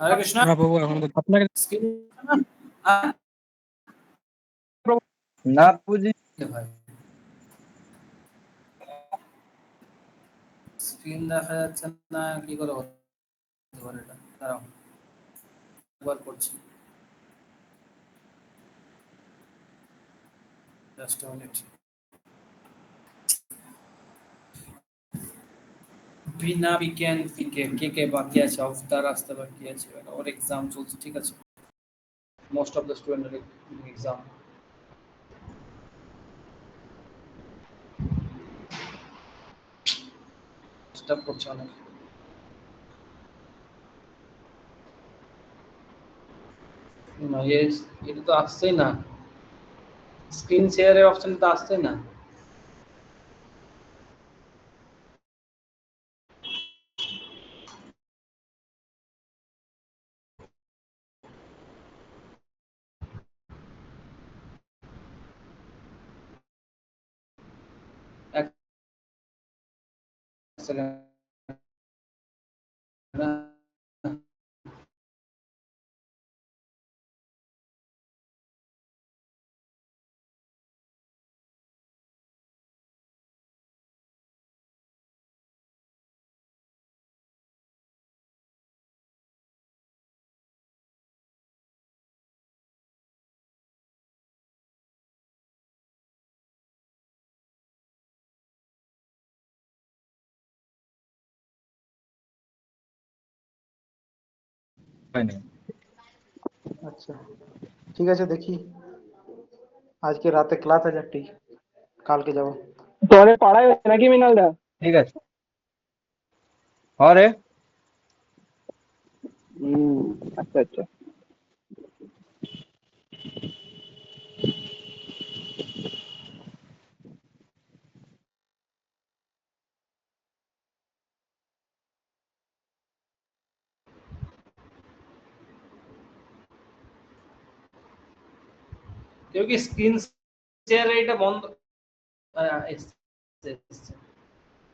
হরে কৃষ্ণ। না প্রভু এখন তো আপনাকে না বুঝি ভাই স্ক্রিন দেখা যাচ্ছে না, কি করে হতে পারে এটা? দাঁড়াও একবার করছি, জাস্ট আ মিনিট। বিনা বিজ্ঞান ফিকে কে কে বাকি আছে, অবতার আসতে বাকি আছে, ওর এক্সাম চলছে, ঠিক আছে? মোস্ট অফ দ্য স্টুডেন্টের এক্সাম ডিস্টার্ব করছে অনেক। না এটা তো আসছেই না, স্ক্রিন শেয়ারের অপশন তো আসছেই না। এক সেকেন্ড। হয়নি। আচ্ছা ঠিক আছে, দেখি আজকে রাতে ক্লাস আছে একটি, কালকে যাব। তোমাদের পাড়ায় হচ্ছে নাকি মৃণালদা? ঠিক আছে। হরে আচ্ছা আচ্ছা। কেউ কি স্ক্রিন শেয়ার এটা বন্ধ?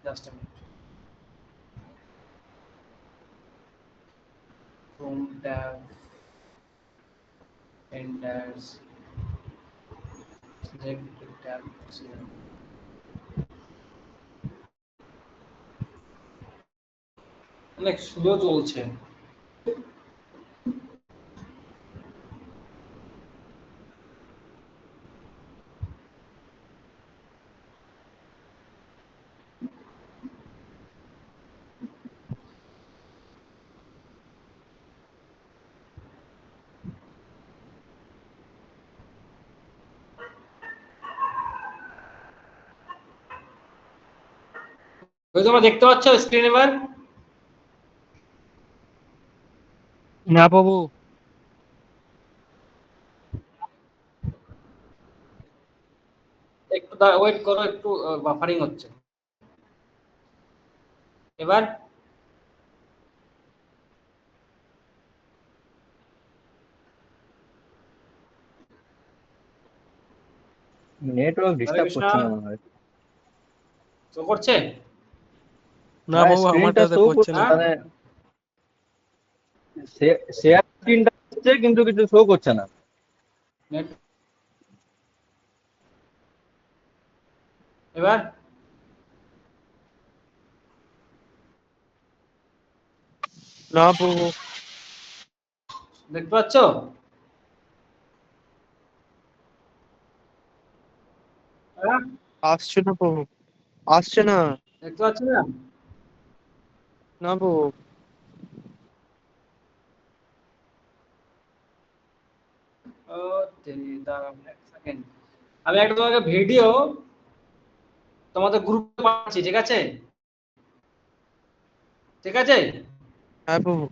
Just a minute. Home tab, enters, select tab, অনেক স্লো চলছে। তোমরা দেখতে পাচ্ছ স্ক্রিন এবার? না প্রভু। একটু ওয়েট করো, একটু বাফারিং হচ্ছে। এবার নেটওয়ার্ক হরে ডিস্টার্ব কৃষ্ণ, করছে না মনে হয়। শো করছে? না ভাই প্রভু স্ক্রিনটা আমারটাতে শো করছে করছে, না। হ্যাঁ, মানে শেয়ার স্ক্রিনটা হচ্ছে কিন্তু কিছু শো করছে না। নেট এবার না প্রভু। দেখতে পাচ্ছ? হ্যাঁ, আসছে না প্রভু, আসছে না। দেখতে পাচ্ছ না? না প্রভু। ও তেরি, দাঁড়াও এক সেকেন্ড। আমি একটা তোমাকে ভিডিও তোমাদের গ্রুপে পাঠাচ্ছি, ঠিক আছে? ঠিক আছে? হ্যাঁ প্রভু।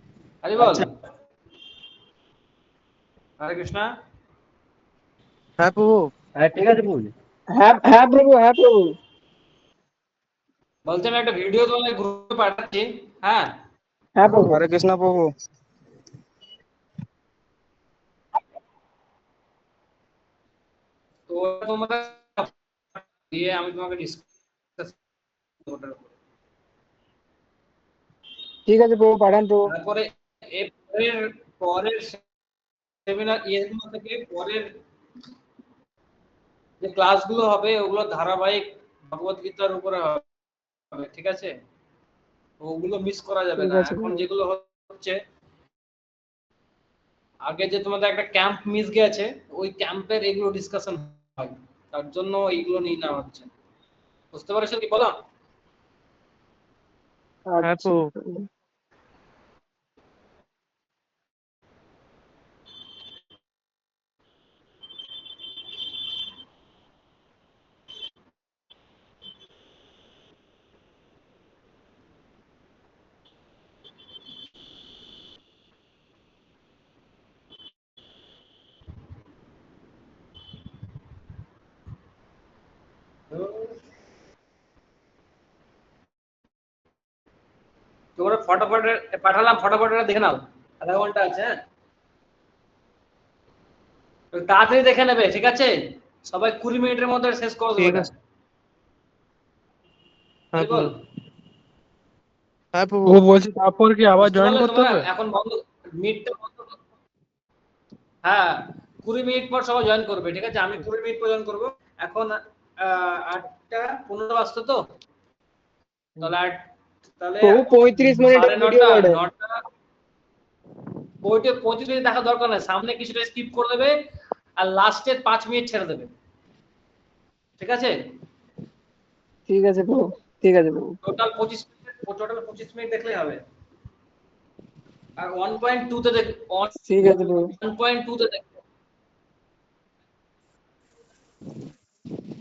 হরি বল। আচ্ছা হরে কৃষ্ণ। হ্যাঁ প্রভু। হ্যাঁ ঠিক আছে বুঝলি। হ্যাঁ হ্যাঁ প্রভু, হ্যাঁ প্রভু। বলছি আমি একটা ভিডিও তোমাদের গ্রুপে পাঠাচ্ছি। হ্যাঁ, হ্যাঁ প্রভু। হরে কৃষ্ণ প্রভু। তো ওটা তোমরা দিয়ে আমি তোমাকে ডিসকাস করব। ঠিক আছে প্রভু, পাঠান প্রভু। তারপরে পরের পরের সেমিনার ইয়েগুলো থেকে পরের যে ক্লাসগুলো হবে ওগুলো ধারাবাহিক ভগবত গীতার উপরে হবে, ঠিক আছে? ওগুলো মিস করা যাবে ঠিক না। আছে এখন প্রভু। যেগুলো হচ্ছে, আগে যে তোমাদের একটা ক্যাম্প মিস গেছে, ওই ক্যাম্পের এগুলো ডিসকাশন হয়, তার জন্য এইগুলো নিয়ে নেওয়া হচ্ছে। বুঝতে পারছো কি বলো? হ্যাঁ আচ্ছা প্রভু। প্রভু। তোমরা ফটাফট পাঠালাম, ফটাফট দেখে নাও, আধা ঘন্টা আছে। হ্যাঁ, তো তাড়াতাড়ি দেখে নেবে, ঠিক আছে? সবাই 20 মিনিটের মধ্যে শেষ করে দেবো ঠিক এটা। আছে। হ্যাঁ তাই বল। প্রভু। হ্যাঁ প্রভু। ও বলছি তারপর কি আবার বুঝতে জয়েন পারলে করতে তোমরা? হবে? এখন বন্ধ, মিটটা বন্ধ করো। হ্যাঁ, 20 মিনিট পর সবাই জয়েন করবে, ঠিক আছে? আমি 20 মিনিট পর জয়েন করবো। এখন 8:15 বাজতো তো, তাহলে তাহলে প্রভু 35 মিনিট ভিডিও 9:30 বাড়ে। 9টা ওইটা 25 মিনিট দেখা দরকার নাই, সামনে কিছুটা স্কিপ করে দেবে আর লাস্টে 5 মিনিট ছেড়ে দেবে, ঠিক আছে? ঠিক আছে প্রভু, ঠিক আছে প্রভু। টোটাল 25 মিনিট দেখলেই হবে। আর 1.2 তে দেখ, ঠিক আছে প্রভু। 1.2 তে দেখ।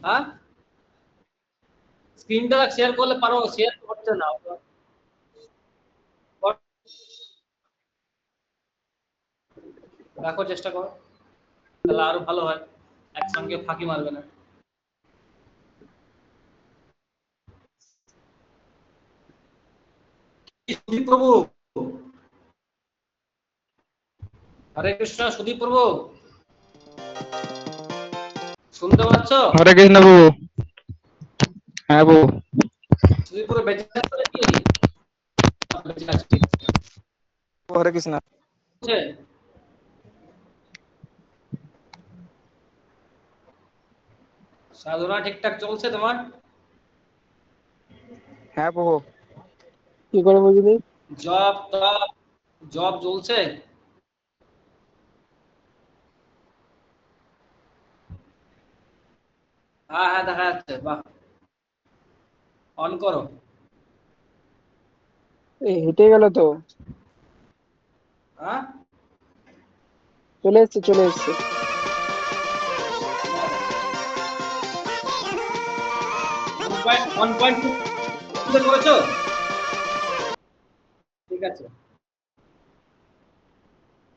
হ্যাঁ, স্ক্রিনটা শেয়ার করলে পারো, শেয়ার করতে না। রাখো, চেষ্টা করো, তাহলে আরো ভালো হয়, একসঙ্গে ফাঁকি মারবে না। সুদীপ প্রভু, হরে কৃষ্ণ। সুদীপ প্রভু, শুনতে পাচ্ছ? হরে কৃষ্ণ প্রভু। হ্যাঁ প্রভু। সুদীপ প্রভু বেঁচে আছে নাকি? বেঁচে আছে, ঠিক হরে কৃষ্ণ। আছে। সাধনা ঠিকঠাক চলছে তোমার? হ্যাঁ প্রভু। কি করে বুঝলি? জব টব, জব চলছে? হ্যাঁ হ্যাঁ, দেখা যাচ্ছে, বাহ। অন করো। এই হেঁটে গেল তো। হ্যাঁ, চলে এসছে, চলে এসছে। 1.2 করেছো? ঠিক আছে।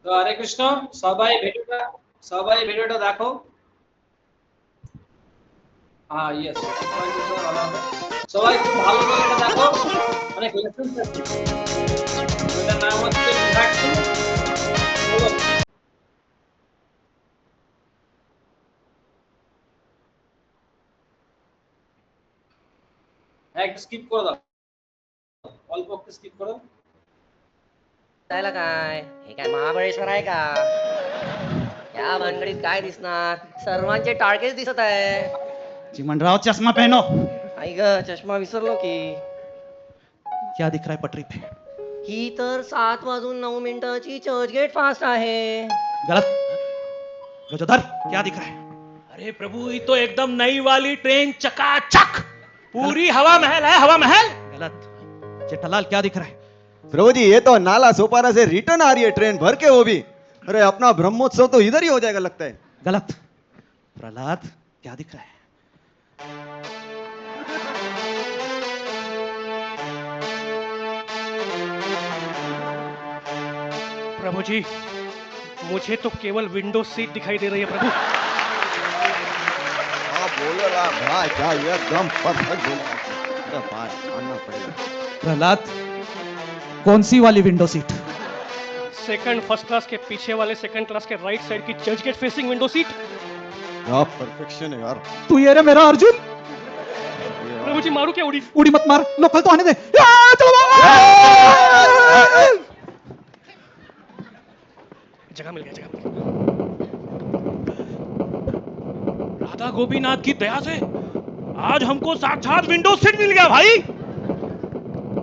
তো হরে কৃষ্ণ, সবাই ভিডিওটা দেখো। হ্যাঁ, ইয়েস, সবাই খুব ভালো করে এটা দেখো, অনেক লেসন্স আছে। এটার নাম হচ্ছে ইন্ট্রাকশন। একটু স্কিপ করে দাও, অল্প একটু স্কিप করো। दिसायला काय हे काय महाबळेश्वर आहे का? या भानगडीत काय दिसणार, सर्वांचे टाळकेच दिसत आहे. चिमनराव चश्मा पहनो। आई ग, चष्मा विसरलो की. क्या दिख रहा है पटरी पे? ही तर 7:09 चर्चगेट फास्ट आहे. गलत। गजोदर, क्या दिख रहा है? अरे प्रभु, ये तो एकदम नई वाली ट्रेन, चकाचक, पूरी हवा महल है, हवा महल। गलत। जेठालाल, क्या दिख रहा है? प्रभु जी, ये तो नाला सोपारा से रिटर्न आ रही है ट्रेन भर के, वो भी। अरे अपना ब्रह्मोत्सव तो इधर ही हो जाएगा लगता है। गलत। प्रहलाद, क्या दिख रहा है? प्रभु जी, मुझे तो केवल विंडो सीट दिखाई दे रही है प्रभु। बोलेगा भाई, क्या एकदम परफेक्ट बोला। अरे भाई, आना पड़ेगा। प्रहलाद, कौन सी वाली window seat? Second first class के पीछे वाले सेकंड क्लास के राइट साइड की Churchgate facing window seat. क्या परफेक्शन है यार। तू ये रे मेरा अर्जुन। प्रभु जी, मारू क्या उड़ी? उड़ी मत मार, लोकल तो आने दे। चलो जगह मिल गया, जगह मिल गया। राधा गोपीनाथ की दया से आज हमको साक्षात विंडो सीट मिल गया भाई।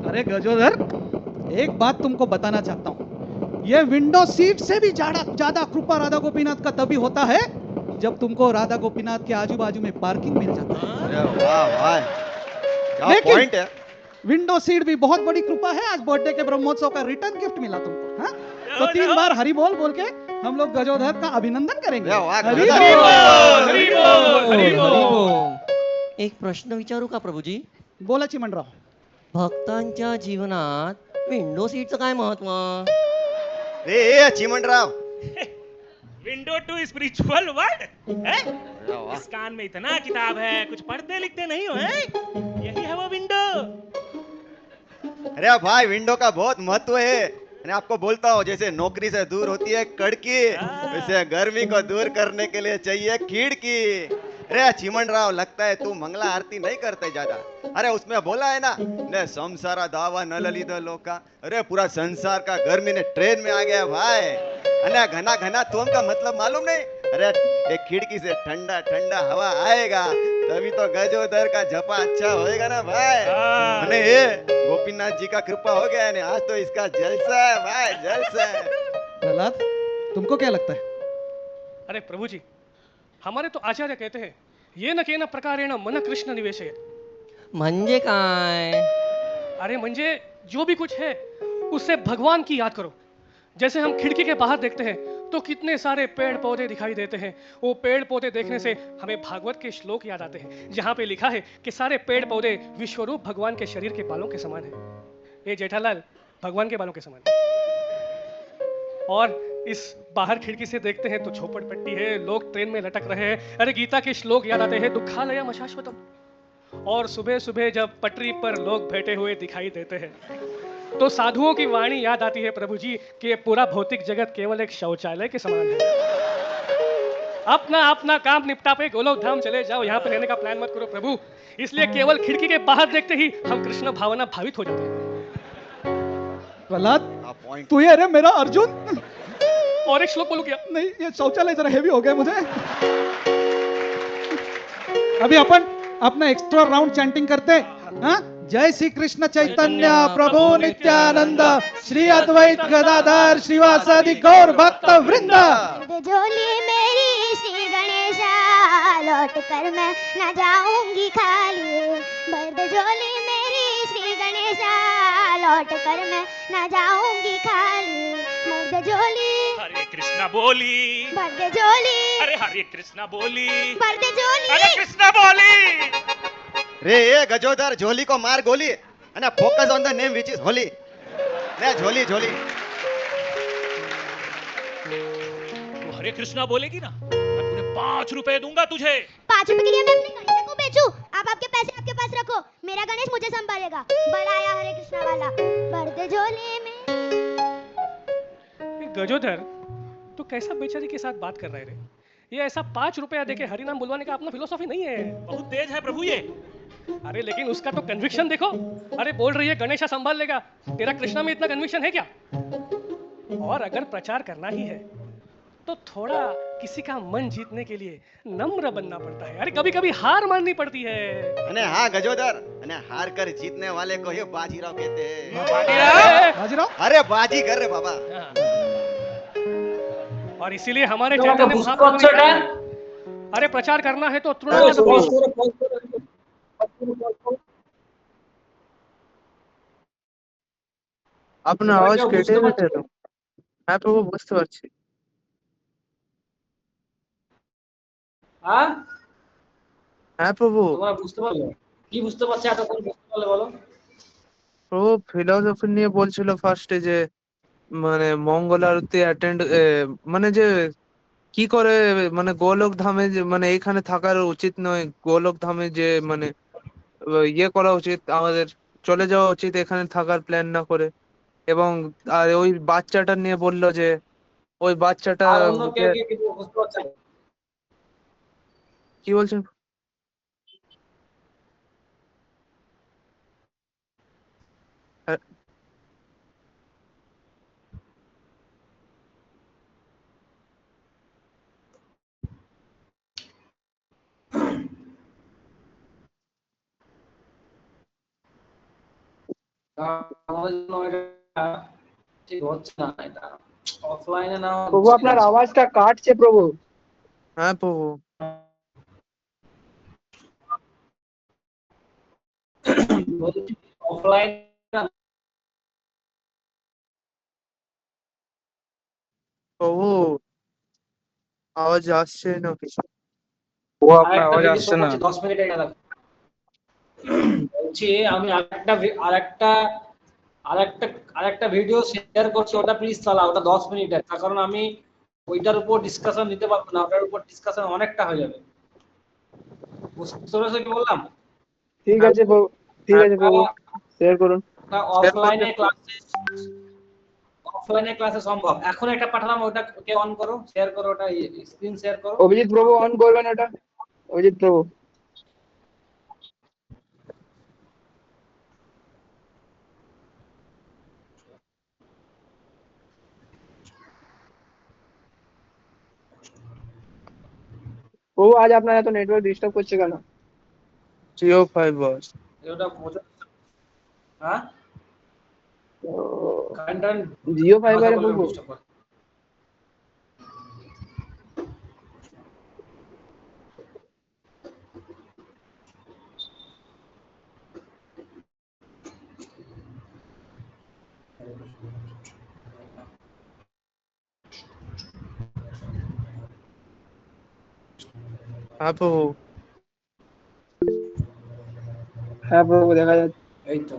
अरे गजोदर, एक बात तुमको बताना चाहता हूँ, ये विंडो सीट से भी ज्यादा कृपा राधा गोपीनाथ का तभी होता है जब तुमको राधा गोपीनाथ के आजू बाजू में पार्किंग मिल जाता है। अरे वाह वाह, क्या लेकिन- पॉइंट है। विंडो सीट भी बहुत बड़ी कृपा है। आज बर्थडे के ब्रह्मोत्सव का रिटर्न गिफ्ट मिला तुमको, हाँ? तो 3 बार हरि बोल बोल के हम लोग गजोधर का अभिनंदन करेंगे। वाह, वाह, हरि गजोधर। बोल। हरि बोल, हरि बोल। एक प्रश्न विचारू का प्रभूजी? बोला चिमणराव। भक्तांच्या जीवनात विंडो सीटचं काय महत्व? ए Chimanrao, window to spiritual world है? वाह। इस कान में इतना किताब है, कुछ पढ़ते लिखते नहीं हो, हैं? यही है वो विंडो। अरे भाई, विंडो का बहुत महत्व है। मैं आपको बोलता हूँ, जैसे नौकरी से दूर होती है कड़की, वैसे गर्मी को दूर करने के लिए चाहिए खिड़की। अरे चिमन राव, लगता है तू मंगला आरती नहीं करते ज्यादा। अरे उसमें बोला है ना, ने संसारा दावा न ललित लोका। अरे पूरा संसार का गर्मी ने ट्रेन में आ गया भाई। अरे घना घना तुम का मतलब मालूम नहीं? अरे एक खिड़की से ठंडा ठंडा हवा आएगा, तभी तो गजोदर का जपा अच्छा होएगा ना भाई। अरे ये गोपीनाथ जी का कृपा हो गया है, आज तो इसका जलसा है भाई, जलसा है। प्रहलाद, तुमको क्या लगता है? अरे प्रभु जी, हमारे तो आचार्य कहते हैं, ये न केन प्रकारेण मन कृष्ण निवेशय। म्हणजे काय? अरे म्हणजे जो भी कुछ है उससे भगवान की याद करो। जैसे हम खिड़की के बाहर देखते हैं तो कितने सारे पेड़ पौधे दिखाई देते हैं। वो पेड़ पौधे देखने से हमें भागवत के श्लोक याद आते हैं, जहाँ पे लिखा है कि सारे पेड़ पौधे विश्वरूप भगवान के शरीर के बालों के समान है। ये जेठालाल भगवान के बालों के समान है। और इस बाहर खिड़की से देखते हैं तो झोपड़पट्टी है, लोग ट्रेन में लटक रहे हैं। अरे गीता के श्लोक याद आते हैं, दुखालयम अशाश्वतम। और सुबह सुबह जब पटरी पर लोग बैठे हुए दिखाई देते हैं तो साधुओं की वाणी याद आती है प्रभु जी कि ये पूरा भौतिक जगत केवल एक शौचालय के समान है। अपना अपना काम निपटा पे गोलोक धाम चले जाओ, यहाँ पे रहने का प्लान मत करो प्रभु। इसलिए केवल खिड़की के बाहर देखते ही हम कृष्ण भावना भावित हो जाते हैं। प्रहलाद, पॉइंट। तू ये रे मेरा अर्जुन। और एक श्लोक बोलू क्या? नहीं, ये शौचालय जरा हेवी हो गया मुझे। अभी अपन अपना एक्स्ट्रा राउंड चैंटिंग करते हैं, हाँ? जय श्री कृष्ण चैतन्य प्रभु नित्यानंद, श्री अद्वैत गदाधर श्रीवासादि गौर भक्त वृंद। झोली मेरी श्री गणेशा, लौट कर मैं न जाऊंगी खाली। बर्द झोली मेरी श्री गणेशा, लौट कर मैं न जाऊंगी खाली। मर्द झोली हरे कृष्णा बोली, बर्द झोली, अरे हरे कृष्णा बोली, बर्द झोली, अरे कृष्णा बोली। रे ए गजोदर, झोली को मार गोली, and focus on the name which is holy. ले झोली झोली। तू हरे कृष्णा बोलेगी ना, मैं पूरे 5 रुपए दूंगा तुझे। 5 रुपए के लिए मैं अपने गणेश को बेचूं? आप आपके पैसे आपके पास रखो, मेरा गणेश मुझे संभालेगा। बड़ा आया हरे कृष्णा वाला। बर्द झोली में गजोधर, तू कैसा बेचारी के साथ बात कर रहे रे? ये ऐसा 5 रुपया देके हरि नाम बुलवाने का अपना फिलोसॉफी नहीं है। बहुत तेज है प्रभु ये। अरे लेकिन उसका तो कन्विक्शन देखो। अरे बोल रही है गणेशा संभाल लेगा, तेरा कृष्णा में इतना कन्विक्शन है क्या? और अगर प्रचार करना ही है तो थोड़ा किसी का मन जीतने के लिए नम्र बनना पड़ता है। अरे कभी कभी हार माननी पड़ती है। अने हाँ गजोदर, अने हार कर जीतने वाले को ही बाजीराव कहते हैं। बाजीराव? अरे बाजी कर रे बाबा। और इसीलिए हमारे चैतन्य महाप्रभु ने कहा, अरे प्रचार करना है तो तृण আপনার আওয়াজ কেটে যাচ্ছে তো। হ্যাঁ প্রভু, বুঝতে পারছি। হ্যাঁ হ্যাঁ প্রভু। তোমরা বুঝতে পারলে? কি বুঝতে পারছে এতক্ষণ বুঝতে পারলে বলো? প্রভু ফিলোসফি নিয়ে বলছিল ফার্স্টে যে মানে মঙ্গল আরতি অ্যাটেন্ড, মানে যে কি করে মানে গোলক ধামে যে মানে এখানে থাকার উচিত নয়, গোলক ধামে যে মানে ইয়ে করা উচিত, আমাদের চলে যাওয়া উচিত এখানে থাকার প্ল্যান না করে। এবং আর ওই বাচ্চাটা নিয়ে বললো যে ওই বাচ্চাটা আর অন্য কেউ কি কিছু বুঝতে পারছে না? কি বলছেন? আমাদের জন্য এটা ঠিক হচ্ছে না, এটা অফলাইনে না প্রভু আপনার আওয়াজটা কাটছে প্রভু। হ্যাঁ প্রভু। অফলাইন প্রভু আওয়াজ আসছে না কিছু। वो आपका आवाज আসছে না। 10 মিনিট এটা বলছি আমি আরেকটা আরেকটা ভিডিও শেয়ার করছি, ওটা প্লিজ চালাও, ওটা 10 মিনিটের, তার কারণ আমি ওইটার উপর ডিসকাশন নিতে পারবো না, ওটার উপর ডিসকাশন অনেকটা হয়ে যাবে। বুঝতে পেরেছো কি বললাম? ঠিক আছে প্রভু, ঠিক আছে প্রভু, শেয়ার করুন। অফলাইনে ক্লাসে সম্ভব। এখন একটা পাঠালাম, ওটা কে অন করো, শেয়ার করো, ওটা স্ক্রিন শেয়ার করো। অভিজিৎ প্রভু অন করবেন ওটা, অভিজিৎ প্রভু। প্রভু আজ আপনার এত নেটওয়ার্ক ডিস্টার্ব করছে কেন? জিও ফাইবার। এটা বোঝা, হ্যাঁ জিও ফাইবারে প্রভু। হ্যাঁ প্রভু। হ্যাঁ প্রভু দেখা যাচ্ছে। এই তো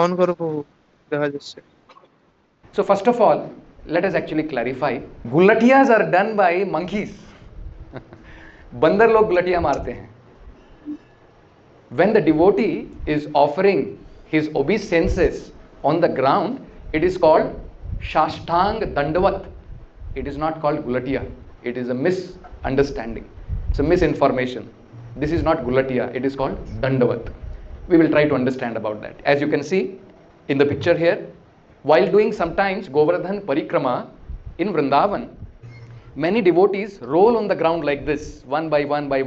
অন করো প্রভু, দেখা যাচ্ছে। So first of all, let us actually clarify. गुलटियाज are done by monkeys. बंदर लोग गुलटिया मारते हैं. When the devotee is offering his obeisances on the ground, it is called Shashtang Dandavat. It is not called Gulatiya. It is a misunderstanding. It's a misinformation. This is not Gulatiya. It is called Dandavat. We will try to understand about that. As you can see in the picture here, while doing sometimes Govardhan Parikrama in Vrindavan, many devotees roll on the ground like this, one by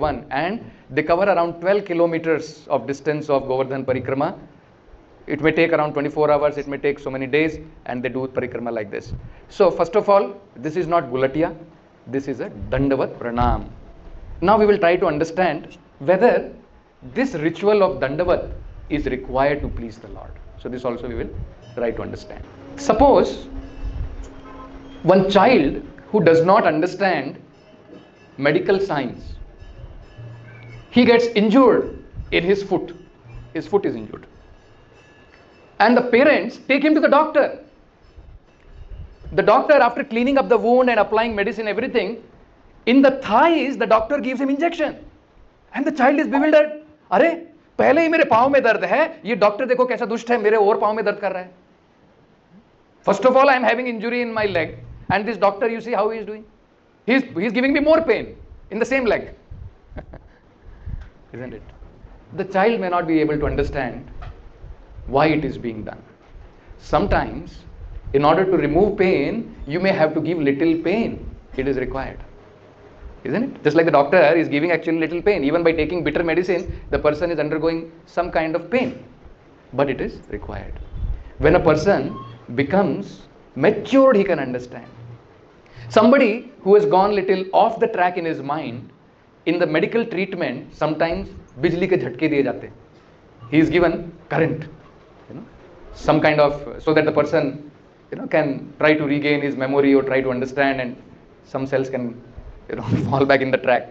one, and they cover around 12 kilometers of distance of Govardhan Parikrama. It may take around 24 hours, it may take so many days, and they do Parikrama like this. So first of all, this is not Gulatiya, this is a Dandavat Pranam. Now we will try to understand whether this ritual of Dandavat is required to please the Lord. So this also we will try to understand. Suppose one child who does not understand medical science, he gets injured in his foot is injured, and the parents take him to the doctor. The doctor, after cleaning up the wound and applying medicine, everything, in the thighs the doctor gives him injection, and the child is bewildered. अरे पहले ही मेरे पाँव में दर्द है, ये doctor देखो कैसा दुष्ट है, मेरे और पाँव में दर्द कर रहा है. First of all, I am having injury in my leg, and this doctor, you see how he is doing? He is giving me more pain in the same leg. Isn't it? The child may not be able to understand why it is being done. Sometimes, in order to remove pain, you may have to give little pain. It is required. Isn't it? Just like the doctor is giving actually little pain. Even by taking bitter medicine, the person is undergoing some kind of pain. But it is required. When a person becomes matured, he can understand. Somebody who has gone little off the track in his mind, in the medical treatment, sometimes bijli ke jhatke diye jate. He is given current, some kind of, so that the person, can try to regain his memory or try to understand, and some cells can, fall back in the track.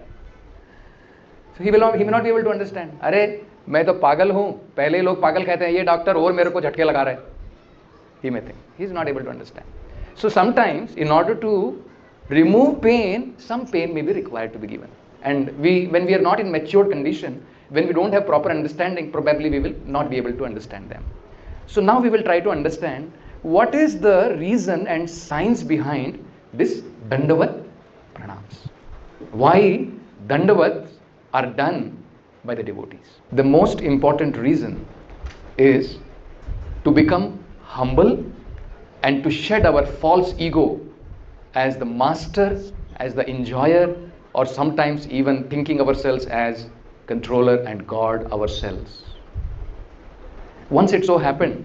So he may not be able to understand. अरे मैं तो पागल हूँ, पहले लोग पागल कहते हैं, ये डॉक्टर और मेरे को झटके लगा रहा है. He may think. He is not able to understand. So sometimes, in order to remove pain, some pain may be required to be given. And when we are not in matured condition, when we don't have proper understanding, probably we will not be able to understand them. So now we will try to understand what is the reason and science behind this Dandavat Pranams. Why Dandavats are done by the devotees. The most important reason is to become humble and to shed our false ego as the master, as the enjoyer, or sometimes even thinking ourselves as controller and God ourselves. Once it so happened,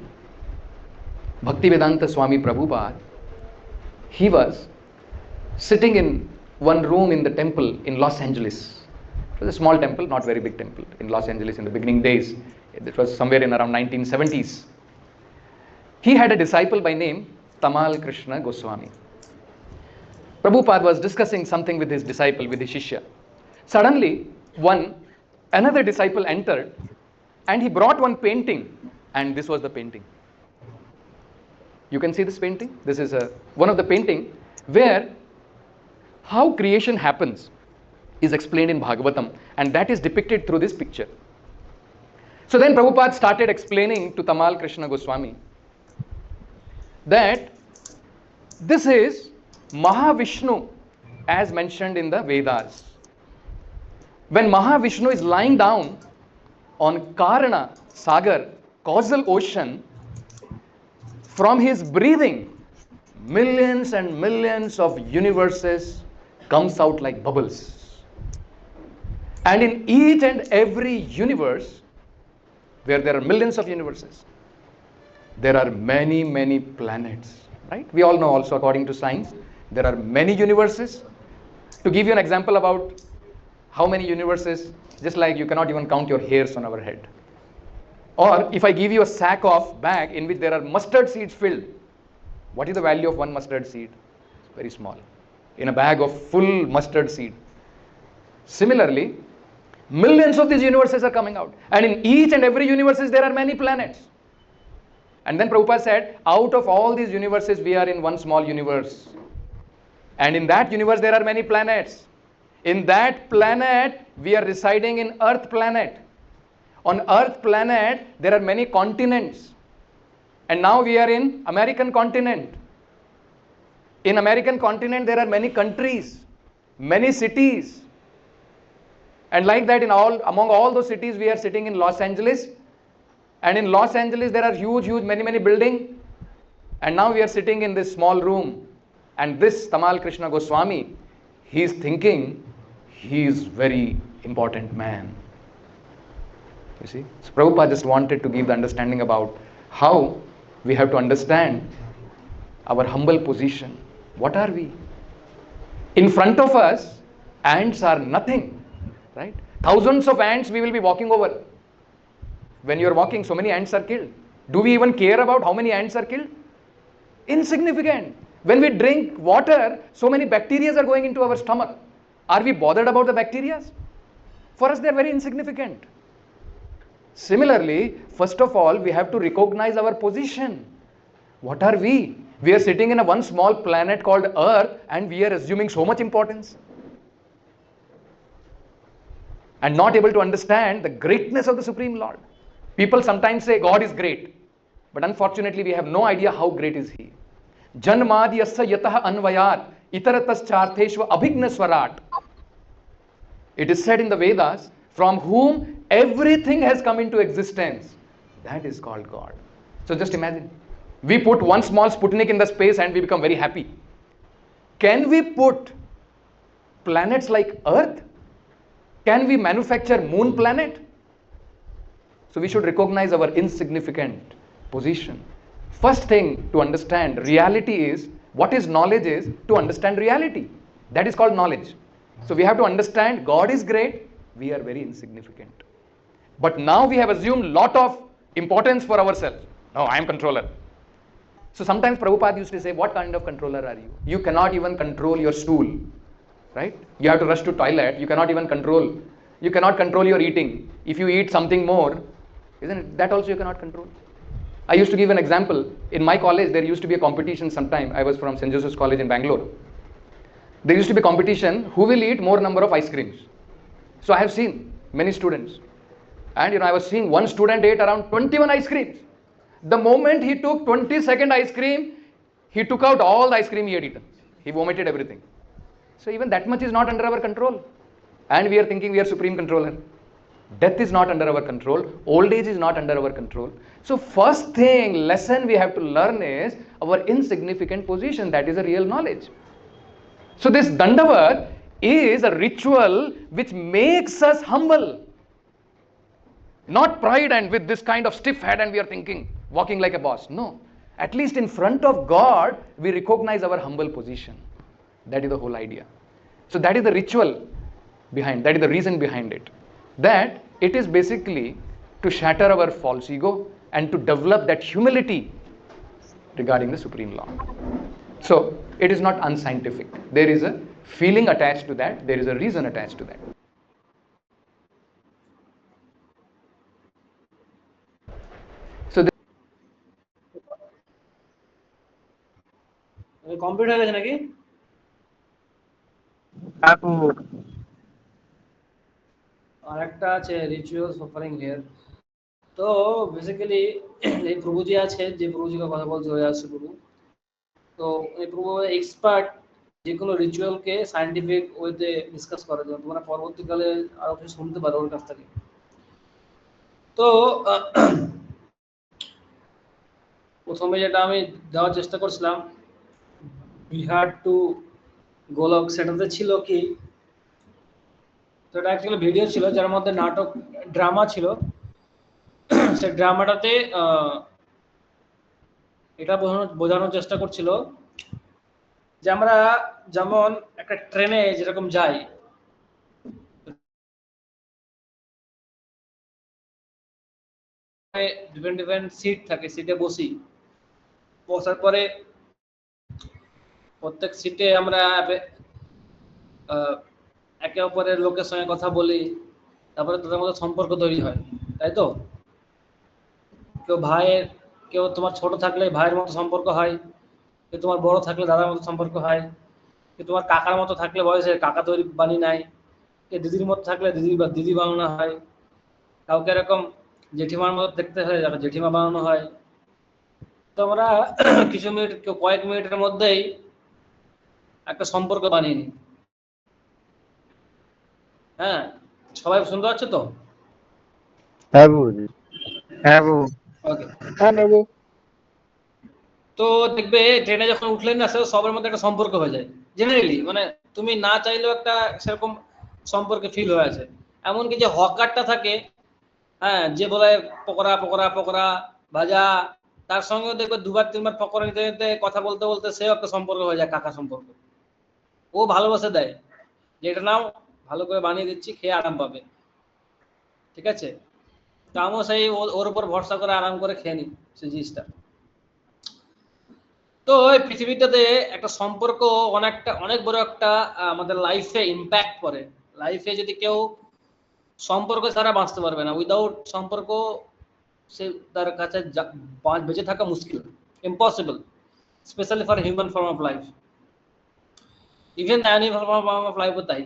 Bhaktivedanta Swami Prabhupada, he was sitting in one room in the temple in Los Angeles. It was a small temple, not very big temple in Los Angeles in the beginning days. It was somewhere in around 1970s. He had a disciple by name Tamal Krishna Goswami. Prabhupada was discussing something with his disciple, with his Shishya. Suddenly, another disciple entered and he brought one painting, and this was the painting. You can see this painting. This is one of the painting where how creation happens is explained in Bhagavatam, and that is depicted through this picture. So then Prabhupada started explaining to Tamal Krishna Goswami that this is Mahavishnu as mentioned in the Vedas. When Mahavishnu is lying down on Karana Sagar, causal ocean, from his breathing, millions and millions of universes comes out like bubbles. And in each and every universe, where there are millions of universes, there are many, many planets, right? We all know also, according to science, there are many universes. To give you an example about how many universes, just like you cannot even count your hairs on our head. Or if I give you a sack of bag in which there are mustard seeds filled, what is the value of one mustard seed? It's very small. In a bag of full mustard seed. Similarly, millions of these universes are coming out. And in each and every universe, there are many planets. And then Prabhupada said, out of all these universes, we are in one small universe. And in that universe, there are many planets. In that planet, we are residing in Earth planet. On Earth planet, there are many continents. And now we are in American continent. In American continent, there are many countries, many cities. And like that, among all those cities, we are sitting in Los Angeles. And in Los Angeles, there are huge, many buildings. And now we are sitting in this small room. And this Tamal Krishna Goswami, he is thinking he is very important man. You see? So Prabhupada just wanted to give the understanding about how we have to understand our humble position. What are we? In front of us, ants are nothing, right? Thousands of ants we will be walking over. When you are walking, so many ants are killed. Do we even care about how many ants are killed? Insignificant. When we drink water, so many bacteria are going into our stomach. Are we bothered about the bacteria? For us, they are very insignificant. Similarly, first of all, we have to recognize our position. What are we? We are sitting in one small planet called Earth, and we are assuming so much importance. And not able to understand the greatness of the Supreme Lord. People sometimes say God is great, but unfortunately we have no idea how great is He. Janmadhyasya yatah anvayat itarataschartheshva abhigna swarat. It is said in the Vedas, from whom everything has come into existence. That is called God. So just imagine, we put one small Sputnik in the space and we become very happy. Can we put planets like Earth? Can we manufacture moon planet? So we should recognize our insignificant position. First thing to understand reality is, what is knowledge is to understand reality. That is called knowledge. So we have to understand God is great, we are very insignificant. But now we have assumed lot of importance for ourselves. No, I am controller. So sometimes Prabhupada used to say, what kind of controller are you? You cannot even control your stool, right? You have to rush to toilet, you cannot even control. You cannot control your eating. If you eat something more, isn't it? That also you cannot control. I used to give an example. In my college, there used to be a competition sometime. I was from St. Joseph's College in Bangalore. There used to be a competition, who will eat more number of ice creams. So I have seen many students. And I was seeing one student ate around 21 ice creams. The moment he took 22nd ice cream, he took out all the ice cream he had eaten. He vomited everything. So even that much is not under our control. And we are thinking we are supreme controller. Death is not under our control. Old age is not under our control. So first thing, lesson we have to learn is our insignificant position. That is a real knowledge. So this Dandavat is a ritual which makes us humble. Not pride and with this kind of stiff head and we are thinking, walking like a boss. No. At least in front of God, we recognize our humble position. That is the whole idea. So that is the ritual behind, that is the reason behind it. That it is basically to shatter our false ego and to develop that humility regarding the Supreme Law. So it is not unscientific. There is a feeling attached to that, there is a reason attached to that. So complete হয়ে গেছে নাকি? আর একটা আছে rituals offering here. তো basically এই প্রভুজি আছে, যে প্রভুজির কথা বলছে হয়ে আসছে প্রভু, তো এই প্রভু এক্সপার্ট যে কোনো রিচুয়ালকে সায়েন্টিফিক ওয়েতে ডিসকাস করার জন্য। তোমরা পরবর্তীকালে আরো কিছু শুনতে পারো ওর কাছ থেকে। তো প্রথমে যেটা আমি দেওয়ার চেষ্টা করছিলাম বিহার টু গোলক, সেটাতে ছিল কি, তো এটা অ্যাকচুয়ালি ভিডিও ছিল যার মধ্যে নাটক ড্রামা ছিল। সেই ড্রামাটাতে এটা বোঝানোর চেষ্টা করছিল যে আমরা যেমন একটা ট্রেনে যেরকম যাই, ডিফারেন্ট ডিফারেন্ট সিট থাকে, সিটে বসার পরে প্রত্যেক সিটে আমরা একে অপরের লোকের সঙ্গে কথা বলি, তারপরে তাদের মধ্যে সম্পর্ক তৈরি হয়, তাই তো? কেউ তোমার ছোট থাকলে ভাইয়ের মতো সম্পর্ক হয়, কেউ তোমার বড় থাকলে দাদার মতো সম্পর্ক হয়, কেউ তোমার কাকার মতো থাকলে বয়সে কাকা তৈরি বানিয়ে নেয়, কেউ দিদির মতো থাকলে দিদি বানানো হয়, কাউকে এরকম জেঠিমার মতো দেখতে হয় জেঠিমা বানানো হয়। তো আমরা কিছু মিনিট, কয়েক মিনিটের মধ্যেই একটা সম্পর্ক বানিয়ে নিই। হ্যাঁ, সবাই শুনতে পাচ্ছ তো? হ্যাঁ বাবুজি। হ্যাঁ বাবু। ওকে। হ্যাঁ বাবু। তো দেখবে ট্রেনে যখন উঠলেন না, সবার মধ্যে একটা সম্পর্ক হয়ে যায় জেনারেলি, মানে তুমি না চাইলেও একটা সেরকম সম্পর্কে ফিল হয়ে আছে। এমনকি যে হকারটা থাকে, হ্যাঁ, যে বলে পকোড়া পকোড়া পকোড়া ভাজা, তার সঙ্গেও দেখবে দুবার তিনবার পকোড়া নিতে নিতে কথা বলতে বলতে সেও একটা সম্পর্ক হয়ে যায়, কাকা সম্পর্ক। ও ভালোবাসা দেয় যে এটা নাও, ভালো করে বানিয়ে দিচ্ছি, খেয়ে আরাম পাবে, ঠিক আছে? তো আমিও সেই ওর উপর ভরসা করে আরাম করে খেয়ে নিই সেই জিনিসটা। তো এই পৃথিবীটাতে একটা সম্পর্ক অনেক বড় একটা আমাদের লাইফে ইম্প্যাক্ট করে। লাইফে যদি কেউ সম্পর্ক ছাড়া বাঁচতে পারবে না, উইদাউট সম্পর্ক সে তার কাছে বেঁচে থাকা মুশকিল, impossible, specially for human form of life, even animal form of লাইফও তাই।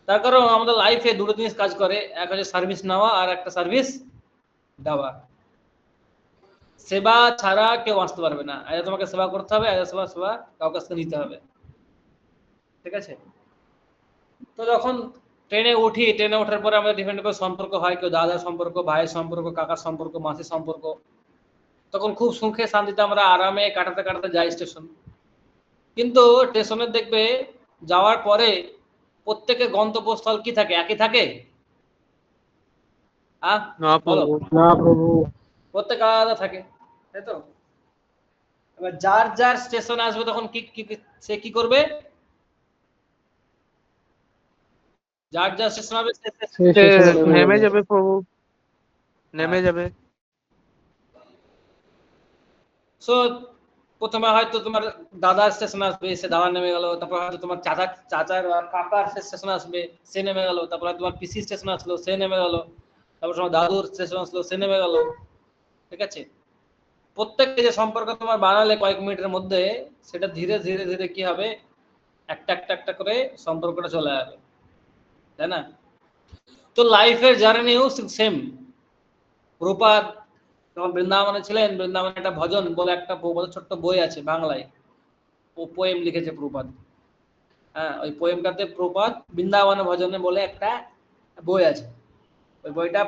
তার কারণ আমাদের লাইফে দুটো জিনিস কাজ করে, এক হচ্ছে সার্ভিস নেওয়া আর একটা সার্ভিস দেওয়া। সেবা ছাড়া কেউ আসতে পারবে না, আজ তোমাকে সেবা করতে হবে, আজ সেবা কাউকে কাছ থেকে নিতে হবে, ঠিক আছে? তো যখন ট্রেনে উঠি, ট্রেনে ওঠার পরে আমাদের ডিফারেন্ট ডিফারেন্ট সম্পর্ক হয়, কেউ দাদার সম্পর্ক, ভাইয়ের সম্পর্ক, কাকার সম্পর্ক, মাসির সম্পর্ক। তখন খুব সুখে শান্তিতে আমরা আরামে কাটাতে কাটাতে যাই স্টেশন। কিন্তু স্টেশনের দেখবে যাওয়ার পরে প্রত্যেকের গন্তব্যস্থল কি থাকে? একই থাকে? না প্রভু। প্রত্যেক আলাদা থাকে, তাই তো? এবার যার যার স্টেশন আসবে তখন সে কি করবে? যার যার স্টেশন হবে নেমে যাবে প্রভু, নেমে যাবে। সো প্রথমে হয়তো তোমার দাদার স্টেশন আসবে, সে দাদা নেমে গেল। তারপর হয়তো তোমার চাচার কাকার স্টেশন আসবে, সে নেমে গেল। তারপর তোমার পিসি স্টেশন আসলো, সে নেমে গেল। তারপর তোমার দাদুর স্টেশন আসলো, সে নেমে গেল, ঠিক আছে? প্রত্যেকটা যে সম্পর্ক তোমার বানালে কয়েক মিনিটের মধ্যে, সেটা ধীরে ধীরে ধীরে কি হবে, একটা একটা একটা করে সম্পর্কটা চলে যাবে, তাই না? তো লাইফের জার্নিও সেম। প্রপাত যখন বৃন্দাবনে ছিলেন, বৃন্দাবনে একটা ভজন বলে একটা ছোট্ট বই আছে বাংলায়, ও পোয়েম লিখেছে প্রপাত। হ্যাঁ, ওই পোয়েমটাতে প্রপাত বৃন্দাবনে ভজনে বলে একটা বই আছে। ওই বইটা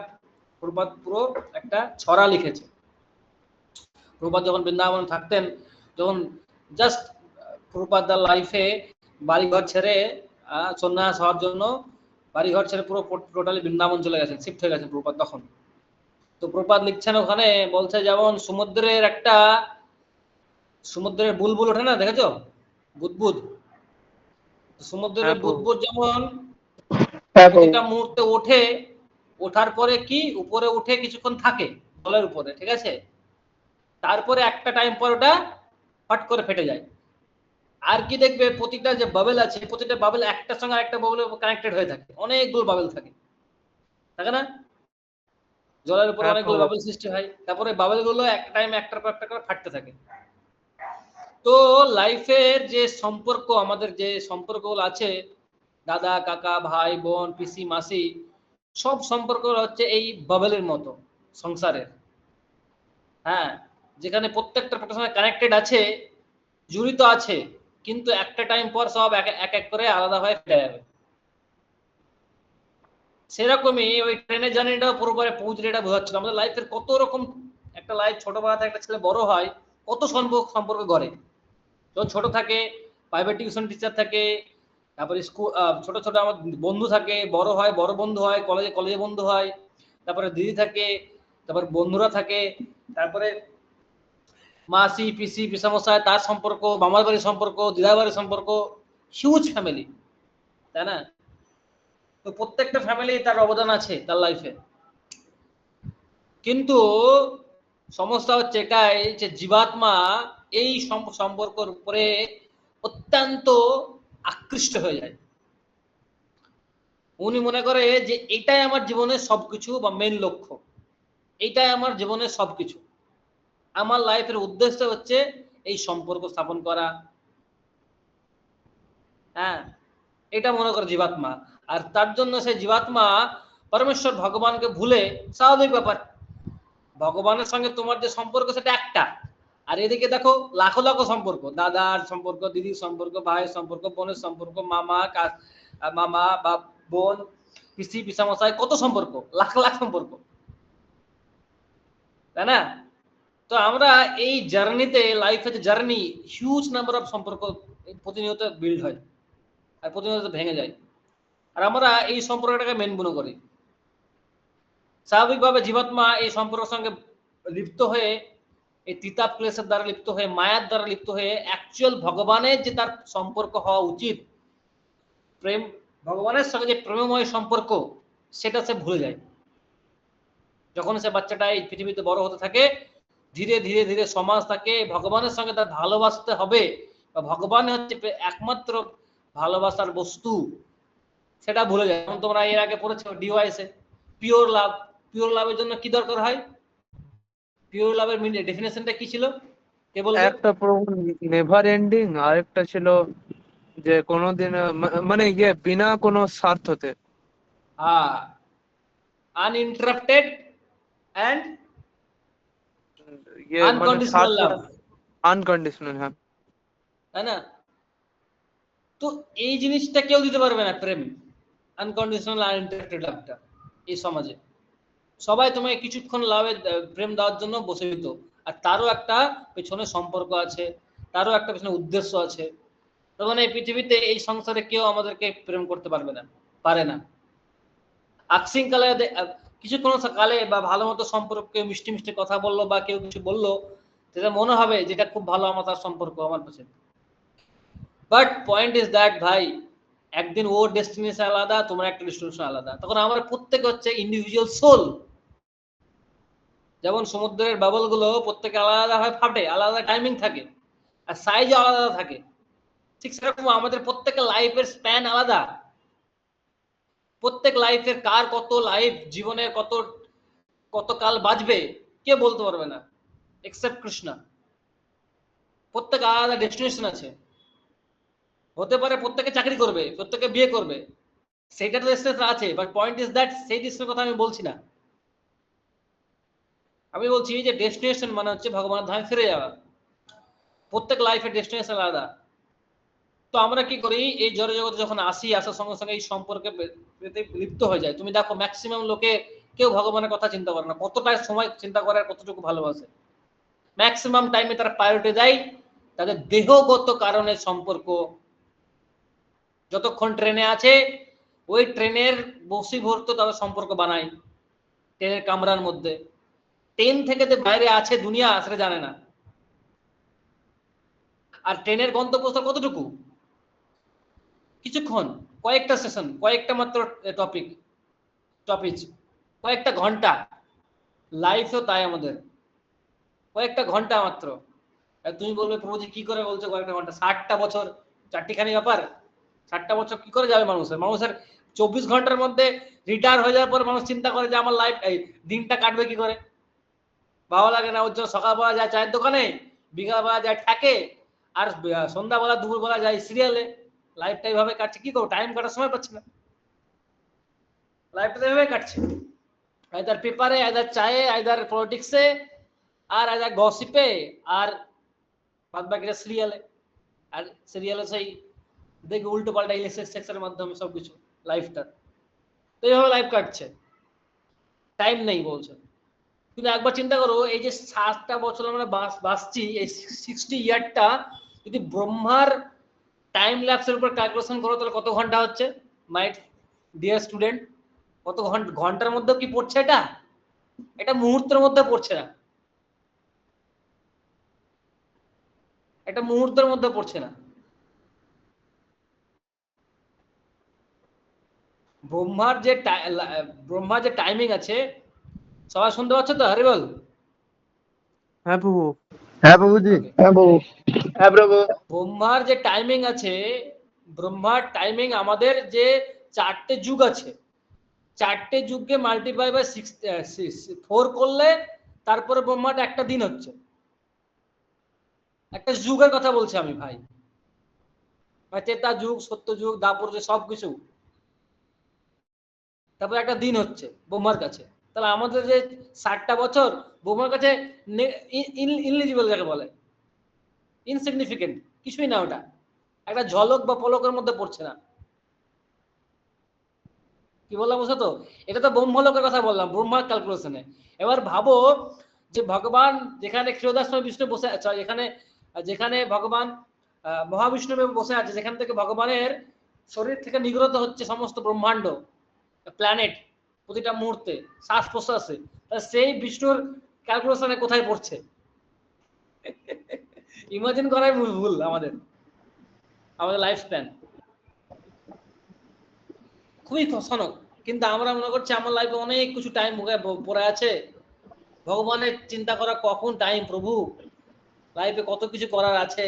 প্রপাত পুরো একটা ছড়া লিখেছে। প্রপাত যখন বৃন্দাবনে থাকতেন, যখন জাস্ট প্রপাত তার লাইফে বাড়িঘর ছেড়ে সন্ন্যাস হওয়ার জন্য বাড়ি ঘর ছেড়ে পুরো টোটালি বৃন্দাবন চলে গেছেন, শিফট হয়ে গেছেন প্রভুপাদ তখন। তো প্রভুপাদ লিখছেন ওখানে, বলছে যেমন সমুদ্রের বুলবুল ওঠে না, দেখেছো বুদবুদ, সমুদ্রের হ্যাঁ প্রভু। বুদবুদ যেমন হ্যাঁ প্রভু। প্রতিটা মুহূর্তে ওঠে, ওঠার পরে কি উপরে উঠে কিছুক্ষণ থাকে জলের উপরে, ঠিক আছে, তারপরে একটা টাইম পর ওটা ফট করে ফেটে যায়। আর কি দেখবে প্রতিটা যে বাবেল আছে, প্রতিটা বাবেল একটার সঙ্গে আরেকটা বাবেল কানেক্টেড হয়ে থাকে, অনেকগুলো বাবেল থাকে, থাকে না, জলের উপরে হ্যাঁ অনেকগুলো প্রভু। বাবেল সৃষ্টি হয়, তারপরে বাবেল গুলো একটা টাইম একটার পর একটা করে ফাটতে থাকে। তো লাইফের যে সম্পর্ক, আমাদের যে সম্পর্কগুলো আছে, দাদা কাকা ভাই বোন পিসি মাসি, সব সম্পর্ক হচ্ছে এই বাবেলের মতো সংসারের। হ্যাঁ, যেখানে প্রত্যেকটা সঙ্গে কানেক্টেড আছে, জড়িত আছে, কিন্তু একটা টাইম পর সব এক এক করে আলাদা হয়ে ফেটে যাবে। সেরকমই ওই ট্রেনের জার্নিটাও পুরোপুরি পৌঁছে, এটা বোঝাচ্ছিল আমাদের লাইফের কত রকম, একটা লাইফ ছোটবেলা থেকে একটা ছেলে বড় হয় কত সম্পর্ক গড়ে। যখন ছোট থাকে প্রাইভেট টিউশন টিচার থাকে, তারপরে স্কুল ছোট ছোট আমার বন্ধু থাকে, বড় হয় বড় বন্ধু হয়, কলেজে বন্ধু হয়, তারপরে দিদি থাকে, তারপরে বন্ধুরা থাকে, তারপরে মাসি পিসি পিসামশাই তার সম্পর্ক, মামার বাড়ির সম্পর্ক, দিদার বাড়ির সম্পর্ক, হিউজ ফ্যামিলি, তাই না? তো প্রত্যেকটা ফ্যামিলি তার অবদান আছে তার লাইফে, কিন্তু সমস্যা হচ্ছে এটাই যে জীবাত্মা এই সম্পর্কের উপরে অত্যন্ত আকৃষ্ট হয়ে যায়। উনি মনে করে যে এটাই আমার জীবনের সবকিছু বা মেন লক্ষ্য, এইটাই আমার জীবনের সবকিছু, আমার লাইফের উদ্দেশ্য হচ্ছে এই সম্পর্ক স্থাপন করা। হ্যাঁ, এটা মনে করে জীবাত্মা, আর তার জন্য সে জীবাত্মা পরমেশ্বর ভগবানকে ভুলে, স্বাভাবিক ব্যাপার, ভগবানের সঙ্গে তোমার যে সম্পর্ক সেটা একটা, আর এদিকে দেখো লাখো লাখো সম্পর্ক, দাদার সম্পর্ক, দিদির সম্পর্ক, ভাইয়ের সম্পর্ক, বোনের সম্পর্ক, মামা বা বোন, পিসি পিসামশাই, কত সম্পর্ক, লাখ লাখ সম্পর্ক, তাই না? তো আমরা এই জার্নিতে, লাইফে যে জার্নি, হিউজ নাম্বার অফ সম্পর্ক প্রতিনিয়ত বিল্ড হয় আর প্রতিনিয়ত ভেঙে যায়, আর আমরা এই সম্পর্কটাকে মেন মনে করি। স্বাভাবিকভাবে জীবাত্মা এই সম্পর্কের সঙ্গে লিপ্ত হয়ে, এই তিতাব ক্লেশের দ্বারা লিপ্ত হয়ে, মায়ার দ্বারা লিপ্ত হয়ে, অ্যাকচুয়াল ভগবানের যে তার সম্পর্ক হওয়া উচিত, প্রেম, ভগবানের সঙ্গে যে প্রেমময় সম্পর্ক, সেটা সে ভুলে যায়। যখন সে বাচ্চাটা এই পৃথিবীতে বড় হতে থাকে, ধীরে ধীরে ধীরে সমাজ তাকে ভগবানের সঙ্গে তার ভালোবাসতে হবে, বা ভগবান হচ্ছে একমাত্র ভালোবাসার বস্তু, সেটা ভুলে যায়। যেমন তোমরা এর আগে পড়েছো ডিওয়াইসে, পিওর লাভ, পিওর লাভের জন্য কি দরকার হয়, পিওর লাভের ডেফিনেশনটা কি ছিল, কে বলবে? একটা প্রভু নেভার এন্ডিং, আর একটা ছিল যে কোনোদিন মানে ইয়ে বিনা কোনো স্বার্থতে। হ্যাঁ, আনইন্টারাপ্টেড এন্ড ইয়ে মানে আনকন্ডিশনাল স্বার্থ, লাভ, আনকন্ডিশনাল। হ্যাঁ, তাই না? তো এই জিনিসটা কেউ দিতে পারবে না, প্রেম, আনকন্ডিশনাল আনইন্টারাপ্টেড লাভটা এই সমাজে। সবাই তোমাকে কিছুক্ষণ প্রেম দেওয়ার জন্য বসে দিত, আর তারও একটা পেছনে সম্পর্ক আছে, তারও একটা পেছনে উদ্দেশ্য আছে। তার মানে এই পৃথিবীতে, এই সংসারে কেউ আমাদেরকে প্রেম করতে পারবে না, পারে না। আকসিং কালে কিছুক্ষণ কালে বা ভালো মতো সম্পর্ক, কেউ মিষ্টি মিষ্টি কথা বললো বা কেউ কিছু বললো, যেটা মনে হবে যেটা খুব ভালো আমার তার সম্পর্ক আমার কাছে। বাট পয়েন্ট ইজ দ্যাট ভাই, একদিন ওর ডেস্টিনেশন আলাদা, তোমার একটা ডেস্টিনেশন আলাদা, তখন আমরা প্রত্যেকে হচ্ছে ইন্ডিভিজুয়াল সোল। যেমন সমুদ্রের বাবল গুলো প্রত্যেকে আলাদা হয়, ফাটে, আলাদা টাইমিং থাকে, আর সাইজ আলাদা থাকে, ঠিক সেরকম আমাদের প্রত্যেকের লাইফের স্প্যান আলাদা। প্রত্যেক লাইফের কার কত লাইফ, জীবনের কত কত কাল বাঁচবে কে বলতে পারবে না, এক্সেপ্ট কৃষ্ণ। প্রত্যেক আলাদা ডেস্টিনেশন আছে, হতে পারে প্রত্যেকে চাকরি করবে, প্রত্যেকে বিয়ে করবে, সেটা তো ডেস্টিনেশন আছে, বাট পয়েন্ট ইজ দ্যাট সেই ডেস্টিনেশনের কথা আমি বলছি না। আমি বলছি যে ডেস্টিনেশন মানে হচ্ছে ভগবানের ধামে ফিরে যাওয়া। প্রত্যেক লাইফের ডেস্টিনেশন আলাদা। তো আমরা কি করি, এই জড় জগতে যখন আসি, আসার সঙ্গে সঙ্গে এই সম্পর্কে লিপ্ত হয়ে যায়। তুমি দেখো ম্যাক্সিমাম লোকে কেউ ভগবানের কথা চিন্তা করে না, কতটা সময় চিন্তা করে আর কতটুকু ভালোবাসে। ম্যাক্সিমাম টাইমে তারা প্রায়োরিটি দেয় তাদের দেহগত কারণে সম্পর্ক। যতক্ষণ ট্রেনে আছে ওই ট্রেনের বসি ভরতো তবে সম্পর্ক বানাই ট্রেনের কামরার মধ্যে, ট্রেন থেকে যে বাইরে আছে দুনিয়া সেটা জানে না। আর ট্রেনের গন্তব্যস্থল কতটুকু, কিছুক্ষণ, কয়েকটা সেশন, কয়েকটা মাত্র টপিক, কয়েকটা ঘন্টা। লাইফও তাই আমাদের, কয়েকটা ঘন্টা মাত্র। আর তুমি বলবে প্রভুজি কি করে বলছো কয়েকটা ঘন্টা, 60টা বছর চারটিখানি ব্যাপার। 60টা বছর কি করে যাবে মানুষের 24 ঘন্টার মধ্যে রিটায়ার হয়ে যাওয়ার পর মানুষ চিন্তা করে যে আমার লাইফ এই দিনটা কাটবে কি করে। ভালো লাগে না ওর জন্য সকালবেলা যায় চায়ের দোকানে, বিকালবেলা যায় ঠেকে, আর সন্ধ্যাবেলা দুপুরবেলা যায় সিরিয়ালে। লাইফটা এইভাবে কাটছে, কি করবো, টাইম কাটার সময় পাচ্ছি না, লাইফটা এইভাবে কাটছে। আইদার পেপারে, আইদার চায়ে, আইদার পলিটিক্সে, আর আইদার গসিপে, আর বাদ বাকিটা সিরিয়ালে। আর সিরিয়ালে সেই দেখবে উল্টো পাল্টা ইলেকট্রিক সেক্সের মাধ্যমে সবকিছু লাইফটা। তো এইভাবে লাইফ কাটছে, টাইম নেই বলছে। কিন্তু একবার চিন্তা করো, এই যে 7টা বছর আমরা বাঁচছি, এই 60 ইয়ারটা যদি ব্রহ্মার টাইম ল্যাপসের উপর ক্যালকুলেশন করো তাহলে কত ঘন্টা হচ্ছে মাই ডিয়ার স্টুডেন্ট? কত ঘন্টার মধ্যে কি পড়ছে? এটা মুহূর্তের মধ্যে পড়ছে না, এটা মুহূর্তের মধ্যে পড়ছে না। ব্রহ্মার যে টাইমিং আছে, সবাই শুনতে পাচ্ছ তো? হরি বল। হ্যাঁ প্রভু। হ্যাঁ প্রভুজি। হ্যাঁ প্রভু। হ্যাঁ প্রভু। ব্রহ্মার যে টাইমিং আছে, ব্রহ্মার টাইমিং আমাদের যে 4টে যুগ আছে, 4টে যুগকে মাল্টিপ্লাই বাই 4 করলে তারপরে ব্রহ্মাটা একটা দিন হচ্ছে। একটা যুগের কথা বলছি আমি ভাই, ত্রেতা যুগ, সত্য যুগ, দাপর যুগ, সবকিছু, তারপর একটা দিন হচ্ছে ব্রহ্মার কাছে। তাহলে আমাদের যে 60টা বছর ব্রহ্মার কাছে ইনএলিজিবল যাকে বলে, ইনসিগনিফিকেন্ট, কিছুই না, ওটা একটা ঝলক বা পলকের মধ্যে পড়ছে না। কি বললাম বুঝছো তো? এটা তো ব্রহ্মলোকের কথা বললাম, ব্রহ্মার ক্যালকুলেশনে। এবার ভাবো যে ভগবান যেখানে ক্ষীরোদাস বিষ্ণু বসে আছে, যেখানে ভগবান মহাবিষ্ণু বসে আছে, যেখান থেকে ভগবানের শরীর থেকে নিগৃহীত হচ্ছে সমস্ত ব্রহ্মাণ্ড, প্ল্যানেট, প্রতিটা মুহূর্তে শ্বাস প্রশ্বাসে, সেই বিষ্ণুর ক্যালকুলেশনে কোথায় পড়ছে? ইমাজিন করাই ভুল আমাদের লাইফ স্প্যান, খুবই ফসানক। কিন্তু আমরা মনে করছি আমার লাইফে অনেক কিছু টাইম পড়ে আছে, ভগবানের চিন্তা করা কখন টাইম প্রভু? লাইফে কত কিছু করার আছে,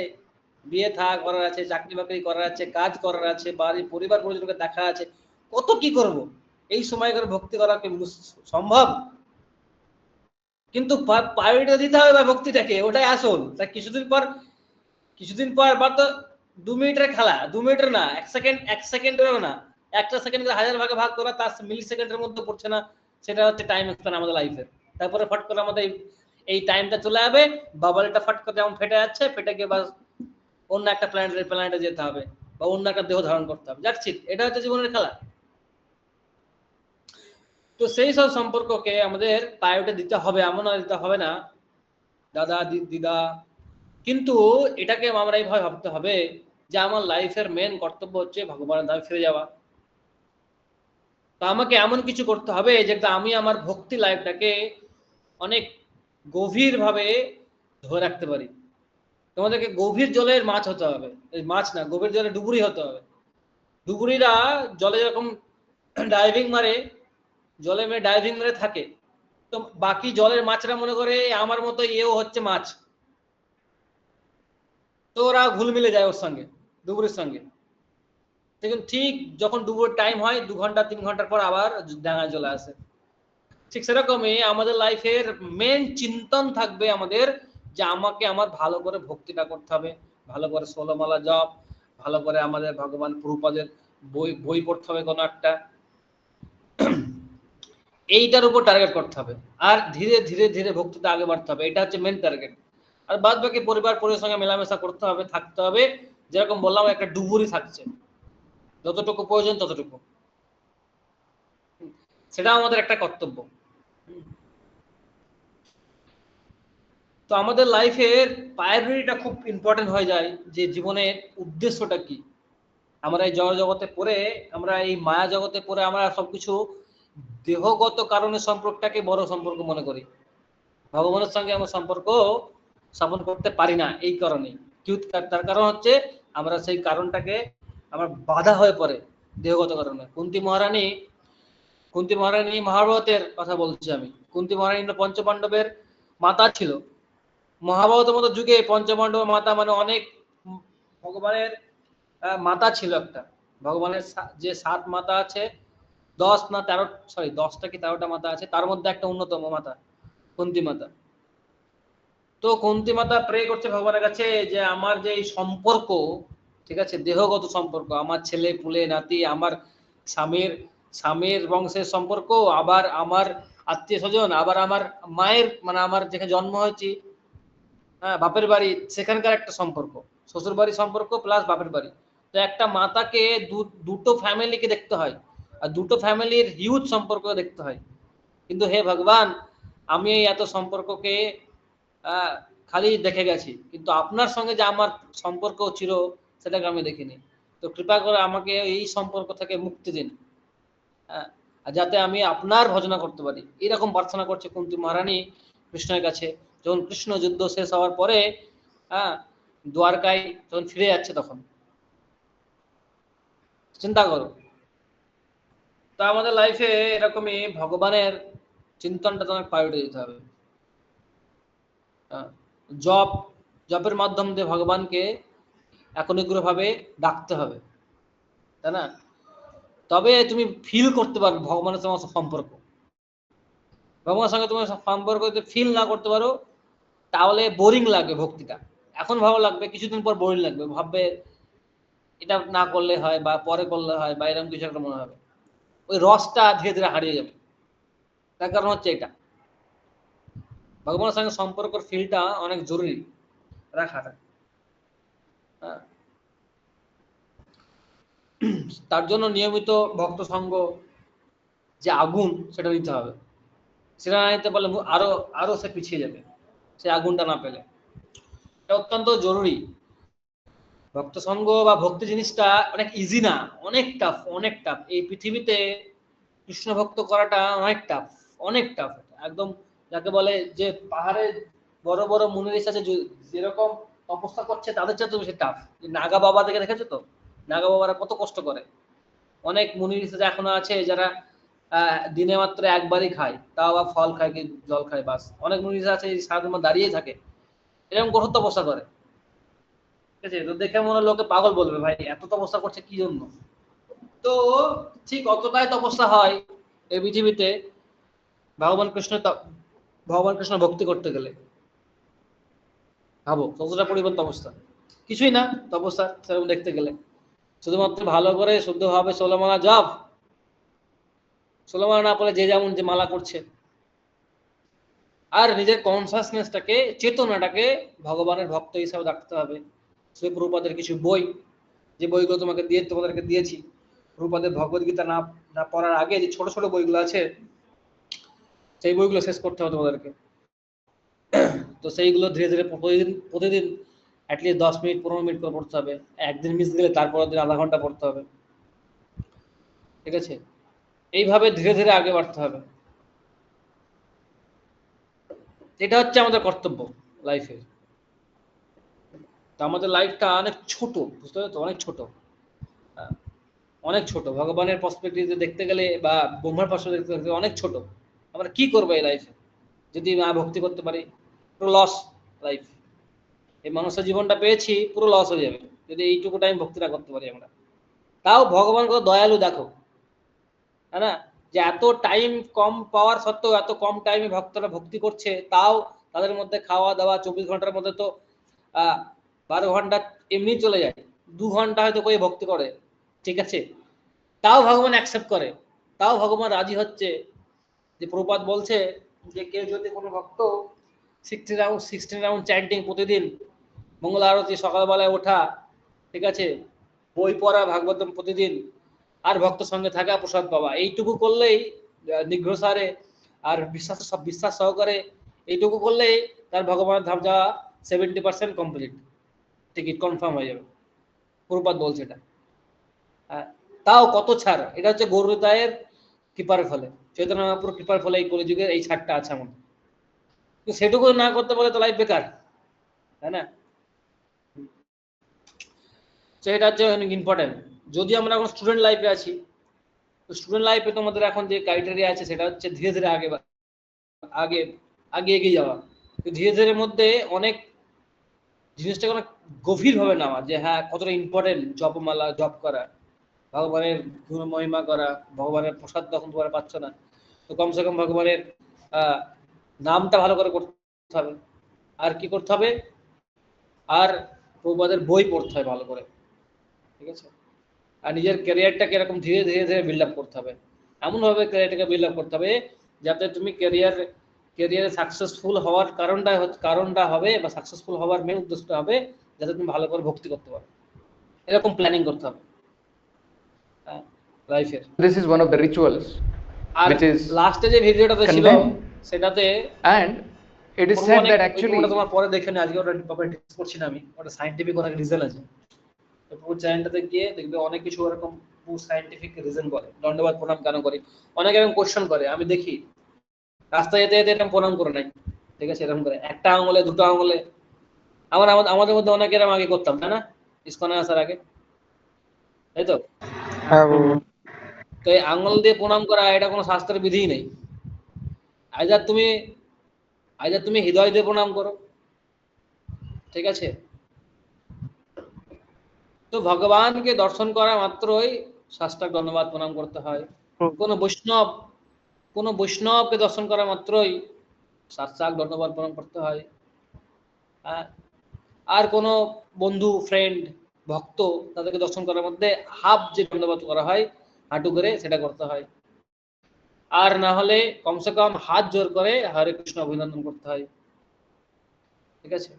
বিয়ে থা করার আছে, চাকরি বাকরি করার আছে, কাজ করার আছে, বাড়ি পরিবার পরিজনকে দেখা আছে, কত কি করব, এই সময় করে ভক্তি করা কি সম্ভব? কিন্তু প্রায়োরিটি দিতে হবে বা ভক্তিটাকে, ওটাই আসল। তা কিছুদিন পর আবার তো 2 মিনিটের খেলা, 2 মিনিটের না, 1 সেকেন্ডেরও না, একটা সেকেন্ডকে 1000 ভাগে ভাগ করা, তার মিলি সেকেন্ডের মধ্যে পড়ছে না, সেটা হচ্ছে টাইম স্প্যান আমাদের লাইফের। তারপরে ফট করে আমাদের এই টাইমটা চলে যাবে, বাবলটা ফট করে যেমন ফেটে যাচ্ছে, ফেটে গিয়ে বাস অন্য একটা প্ল্যানেটে যেতে হবে বা অন্য একটা দেহ ধারণ করতে হবে, যাচ্ছি। এটা হচ্ছে জীবনের খেলা। তো সেই সব সম্পর্ককে আমাদের প্রায়োরিটি দিতে হবে, এমন দিতে হবে না দাদা দিদা। কিন্তু এটাকে আমরা এইভাবে ভাবতে হবে যে আমার লাইফের মেন কর্তব্য হচ্ছে ভগবানের ধামে ফিরে যাওয়া। তো আমাকে এমন কিছু করতে হবে যেটা আমি আমার ভক্তি লাইফটাকে অনেক গভীরভাবে ধরে রাখতে পারি। তোমাদেরকে গভীর জলের মাছ হতে হবে, মাছ না, গভীর জলে ডুবুরি হতে হবে। ডুবুরিরা জলে যখন ডাইভিং মারে, জলে ডাইভিং মেরে থাকে, তো বাকি জলের মাছরা মনে করে আমার মতো এও হচ্ছে মাছ, তো ওরা ঘুল মিলে যায় ওর সঙ্গে, ডুবুরির সঙ্গে। ঠিক যখন ডুবুর টাইম হয় 2 ঘন্টা 3 ঘন্টার পর আবার ডাঙায় চলে আসে। ঠিক সেরকমই আমাদের লাইফের মেন চিন্তন থাকবে আমাদের যে আমাকে আমার ভালো করে ভক্তিটা করতে হবে, ভালো করে 16 মালা জপ, ভালো করে আমাদের ভগবান প্রভুপাদের বই পড়তে হবে কোনো একটা, এইটার উপর টার্গেট করতে হবে। আর ধীরে ধীরে ধীরে ভক্তিতে আগে বাড়তে হবে, এটা হচ্ছে মেন টার্গেট। আর বাদ বাকি পরিবার পরিবারের সঙ্গে মেলামেশা করতে হবে, থাকতে হবে, যেরকম বললাম একটা ডুবুরি থাকছে, যতটুকু প্রয়োজন ততটুকু, সেটা আমাদের একটা কর্তব্য। তো আমাদের লাইফের প্রায়োরিটিটা খুব ইম্পর্টেন্ট হয়ে যায়, যে জীবনের উদ্দেশ্যটা কি। আমরা এই জড় জগতে পড়ে, আমরা এই মায়া জগতে পড়ে আমরা সবকিছু দেহগত কারণে সম্পর্কটাকে বড় সম্পর্ক মনে করি। ভগবানের সঙ্গে আমরা সম্পর্ক স্থাপন করতে পারি না এই কারণে। তার কারণ হচ্ছে আমরা সেই কারণটাকে আমার বাধা হয়ে পড়ে দেহগত কারণে। কুন্তী মহারানী মহাভারতের কথা বলছি আমি। কুন্তী মহারানী পঞ্চপাণ্ডবের মাতা ছিল। মহাভারতের মতো যুগে পঞ্চপাণ্ডবের মাতা মানে অনেক ভগবানের মাতা ছিল একটা। ভগবানের যে 7 মাতা আছে, 10 না 13, সরি 10টা কি 13টা মাতা আছে, তার মধ্যে একটা অন্যতম মাতা কুন্তী মাতা। তো কুন্তী মাতা প্রে করছে ভগবানের কাছে যে আমার যে এই সম্পর্ক, ঠিক আছে, দেহগত সম্পর্ক, আমার ছেলে পুলে নাতি, আমার স্বামীর বংশের সম্পর্ক, আবার আমার আত্মীয় স্বজন, আবার আমার মায়ের মানে আমার যেখানে জন্ম হয়েছি, হ্যাঁ, বাপের বাড়ি, সেখানকার একটা সম্পর্ক, শ্বশুর বাড়ির সম্পর্ক প্লাস বাপের বাড়ি। তো একটা মাতাকে দুটো ফ্যামিলিকে দেখতে হয়, আর দুটো ফ্যামিলির হিউজ সম্পর্ক দেখতে হয়। কিন্তু হে ভগবান, আমি এই এত সম্পর্ককে খালি দেখে গেছি, কিন্তু আপনার সঙ্গে যে আমার সম্পর্ক ছিল সেটাকে আমি দেখিনি। তো কৃপা করে আমাকে এই সম্পর্ক থেকে মুক্তি দিন, আর যাতে আমি আপনার ভজনা করতে পারি। এরকম প্রার্থনা করছে কুন্তী মহারানী কৃষ্ণের কাছে। যখন কৃষ্ণ যুদ্ধ শেষ হওয়ার পরে দ্বারকায় যখন ফিরে যাচ্ছে, তখন চিন্তা করো। তা আমাদের লাইফে এরকমই ভগবানের চিন্তনটা তোমার প্রায়োরিটি দিতে হবে। জপের মাধ্যম দিয়ে ভগবানকে একনিগ্রভাবে ডাকতে হবে, তাই না? তবে তুমি ফিল করতে পারবে ভগবানের তোমার সম্পর্ক। ভগবানের সঙ্গে তোমার সম্পর্ক যদি ফিল না করতে পারো, তাহলে বোরিং লাগবে ভক্তিটা। এখন ভালো লাগবে, কিছুদিন পর বোরিং লাগবে, ভাববে এটা না করলে হয় বা পরে করলে হয় বা এরকম কিছু একটা মনে হবে। ওই রসটা ধীরে ধীরে হারিয়ে যাবে। তার কারণ হচ্ছে এটা, ভগবানের সঙ্গে সম্পর্কের ফিলটা অনেক জরুরি রাখাটা। তার জন্য নিয়মিত ভক্ত সঙ্গ যে আগুন, সেটা নিতে হবে। সেটা না নিতে পারলে আরো সে পিছিয়ে যাবে, সে আগুনটা না পেলে। এটা অত্যন্ত জরুরি। ভক্ত সঙ্গ বা ভক্তি জিনিসটা অনেক ইজি না, অনেক টাফ, অনেক টাফ। এই পৃথিবীতে কৃষ্ণ ভক্ত করাটা অনেক টাফ একদম। যাকে বলে যে পাহাড়ে বড় বড় মুনি ঋষি আছে, যেরকম তপস্যা করছে তাদের চেয়ে তো বেশি টাফ। নাগা বাবা থেকে দেখেছো তো, নাগা বাবারা কত কষ্ট করে। অনেক মুনি ঋষি এখনো আছে যারা দিনে মাত্র একবারই খায়, তাও আবার ফল খায় কি জল খায়, বাস। অনেক মুনি ঋষি আছে সারাদিন দাঁড়িয়ে থাকে, এরকম কঠোর তপস্যা করে। ঠিক আছে, তো দেখে মনে লোকে পাগল বলবে, ভাই এত তপস্যা করছে কি জন্য? তো ঠিক অতটাই তপস্যা হয় এই পৃথিবীতে ভগবান কৃষ্ণ ভক্তি করতে গেলে। ভাবো কতটা পরিমাণ তপস্যা। কিছুই না তপস্যা সেরকম দেখতে গেলে, শুধুমাত্র ভালো করে শুদ্ধভাবে 16 মালা জপ। 16 মালা না পড়ে যে যেমন যে মালা করছে, আর নিজের কনসাসনেসটাকে, চেতনাটাকে ভগবানের ভক্ত হিসাবে রাখতে হবে। সেই প্রভুপাদের কিছু বই, যে বইগুলো তোমাদেরকে দিয়েছি, প্রভুপাদের ভগবদ গীতা না পড়ার আগে যে ছোট ছোট বইগুলো আছে, সেই বইগুলো শেষ করতে হবে তোমাদেরকে। তো সেইগুলো ধীরে ধীরে প্রতিদিন অ্যাটলিস্ট 10 মিনিট 15 মিনিট করে পড়তে হবে। একদিন মিস দিলে তারপরের দিন আধা ঘন্টা পড়তে হবে। ঠিক আছে, এইভাবে ধীরে ধীরে আগে বাড়তে হবে। এটা হচ্ছে আমাদের কর্তব্য লাইফের। তো আমাদের লাইফটা অনেক ছোট, বুঝতে পারছো, অনেক ছোট, অনেক ছোট। ভগবানের পার্সপেক্টিভে দেখতে গেলে বা ব্রহ্মার পার্সপেক্টিভে দেখতে গেলে অনেক ছোট। আমরা কি করবো এই লাইফে যদি না ভক্তি করতে পারি? পুরো লস লাইফ। এই মানুষের জীবনটা পেয়েছি, পুরো লস হয়ে যাবে যদি এইটুকু টাইম ভক্তিটা করতে পারি আমরা। তাও ভগবান কত দয়ালু দেখো, তাই না? যে এত টাইম কম পাওয়ার সত্ত্বেও এত কম টাইমে ভক্তরা ভক্তি করছে, তাও তাদের মধ্যে খাওয়া দাওয়া 24 ঘন্টার মধ্যে তো 12 ঘন্টা এমনি চলে যায়, 2 ঘন্টা হয়তো করে ভক্তি করে, ঠিক আছে, তাও ভগবান অ্যাকসেপ্ট করে, তাও ভগবান রাজি হচ্ছে। যে প্রভুপাদ বলছে যে কেউ যদি কোনো ভক্ত 16 রাউন্ড চ্যান্টিং প্রতিদিন, মঙ্গল আরতি, সকালবেলায় ওঠা, ঠিক আছে, বই পড়া ভাগবতম প্রতিদিন, আর ভক্ত সঙ্গে থাকা, প্রসাদ পাওয়া, এইটুকু করলেই নিগ্রসারে আর বিশ্বাস সহকারে এইটুকু করলেই তার ভগবানের ধাম যাওয়া 70% কমপ্লিট, টিকিট কনফার্ম হয়ে যাবে। প্রভুপাদ বলছে এটা। তাও কত ছাড়, এটা হচ্ছে গৌরতায়ের কৃপার ফলে, চৈতন্য মহাপ্রভুর কৃপার ফলে এই কলিযুগের এই ছাড়টা আছে এমন। কিন্তু সেটুকু না করতে পারলে তো লাইফ বেকার, তাই না? তো এটা হচ্ছে অনেক ইম্পর্টেন্ট। যদি আমরা এখন স্টুডেন্ট লাইফে আছি, তো স্টুডেন্ট লাইফে তোমাদের এখন যে ক্রাইটেরিয়া আছে সেটা হচ্ছে ধীরে ধীরে আগে আগে আগে এগিয়ে যাওয়া। তো ধীরে ধীরে মধ্যে অনেক জিনিসটাকে অনেক গভীরভাবে নেওয়া, যে হ্যাঁ কতটা ইম্পর্টেন্ট জপমালা জপ করা, ভগবানের গুণ মহিমা করা, ভগবানের প্রসাদ তখন তোমরা পাচ্ছ না, তো কমসে কম ভগবানের নামটা ভালো করে করতে হবে। আর কি করতে হবে? আর প্রভুপাদের বই পড়তে হবে ভালো করে, ঠিক আছে? আর নিজের ক্যারিয়ারটাকে এরকম ধীরে ধীরে ধীরে বিল্ড আপ করতে হবে, এমনভাবে ক্যারিয়ারটাকে বিল্ড আপ করতে হবে যাতে তুমি ক্যারিয়ারে সাকসেসফুল হওয়ার কারণটা হবে, বা সাকসেসফুল হওয়ার মেন উদ্দেশ্যটা হবে যাতে তুমি ভালো করে ভক্তি করতে পারো, এরকম প্ল্যানিং করতে হবে লাইফের। This is one of the rituals which is লাস্টে যে ভিডিওটাতে ছিল condemned, সেটাতে and it is said that actually ওটা তোমার পরে দেখে নি, আজকে ওটা ব্যাপারে ডিসকাস করছি না আমি, ওটা সায়েন্টিফিক অনেক রিজন আছে। তো পুরো চ্যানেলটাতে গিয়ে দেখবে অনেক কিছু এরকম পুরো সায়েন্টিফিক রিজন বলে, দণ্ডবাদ প্রণাম কেন করি, অনেকে এরকম কোশ্চেন করে। আমি দেখি রাস্তায় যেতে যেতে এরকম প্রণাম করে নাই, ঠিক আছে, এরকম করে একটা আঙুলে দুটো আঙুলে। আমাদের মধ্যে অনেকে এরকম আগে করতাম, তাই না, ইসকনে আসার আগে, তাই তো? হ্যাঁ বাবু। তো এই আঙুল দিয়ে প্রণাম করা এটা কোনো শাস্ত্রের বিধিই নেই। আইদার তুমি হৃদয় দিয়ে প্রণাম করো, ঠিক আছে? তো ভগবানকে দর্শন করা মাত্রই সাষ্টাঙ্গ ধন্যবাদ প্রণাম করতে হয়। কোনো বৈষ্ণবকে দর্শন করা মাত্রই সাষ্টাঙ্গ ধন্যবাদ প্রণাম করতে হয়। আর কোনো বন্ধু ফ্রেন্ড ভক্ত তাদেরকে দর্শন করার মধ্যে হাফ যে ধন্যবাদ করা হয় হাঁটু করে সেটা করতে হয়। আর না হলে কমসে কম হাত জোর করে হরে কৃষ্ণ অভিনন্দন করতে হয়, ঠিক আছে?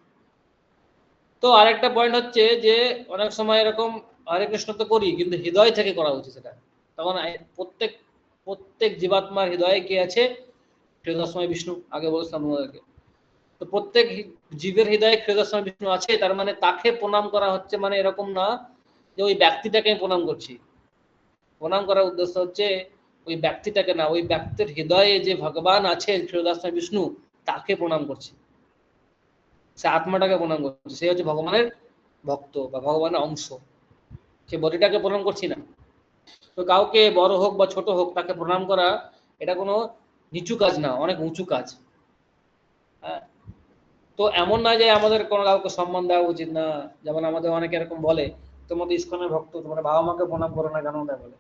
তো আরেকটা পয়েন্ট হচ্ছে যে অনেক সময় এরকম হরে কৃষ্ণ তো করি কিন্তু হৃদয় থেকে করা উচিত সেটা। তখন প্রত্যেক জীবাত্মার হৃদয়ে কে আছে? ক্ষীরোদস্ময় বিষ্ণু, আগে বলেছিলাম তোমাদেরকে। তো প্রত্যেক জীবের হৃদয়ে ক্ষীরোদস্ময় বিষ্ণু আছে, তার মানে তাকে প্রণাম করা হচ্ছে মানে এরকম না যে ওই ব্যক্তিটাকে আমি প্রণাম করছি। প্রণাম করার উদ্দেশ্য হচ্ছে ওই ব্যক্তিটাকে না, ওই ব্যক্তির হৃদয়ে যে ভগবান আছে ক্ষীরোদস্ময় বিষ্ণু তাকে প্রণাম করছি, সে আত্মাটাকে প্রণাম করছে, সে হচ্ছে ভগবানের ভক্ত বা ভগবানের অংশ, সে বডিটাকে প্রণাম করছি না। তো কাউকে বড় হোক বা ছোট হোক তাকে প্রণাম করা এটা কোনো নিচু কাজ না, অনেক উঁচু কাজ। হ্যাঁ, তো এমন না যে আমাদের কোনো কাউকে সম্মান দেওয়া উচিত না। যেমন আমাদের অনেকে এরকম বলে তোমাদের ইসকনের ভক্ত, তোমরা বাবা মাকে প্রণাম করো না কেন, বলে।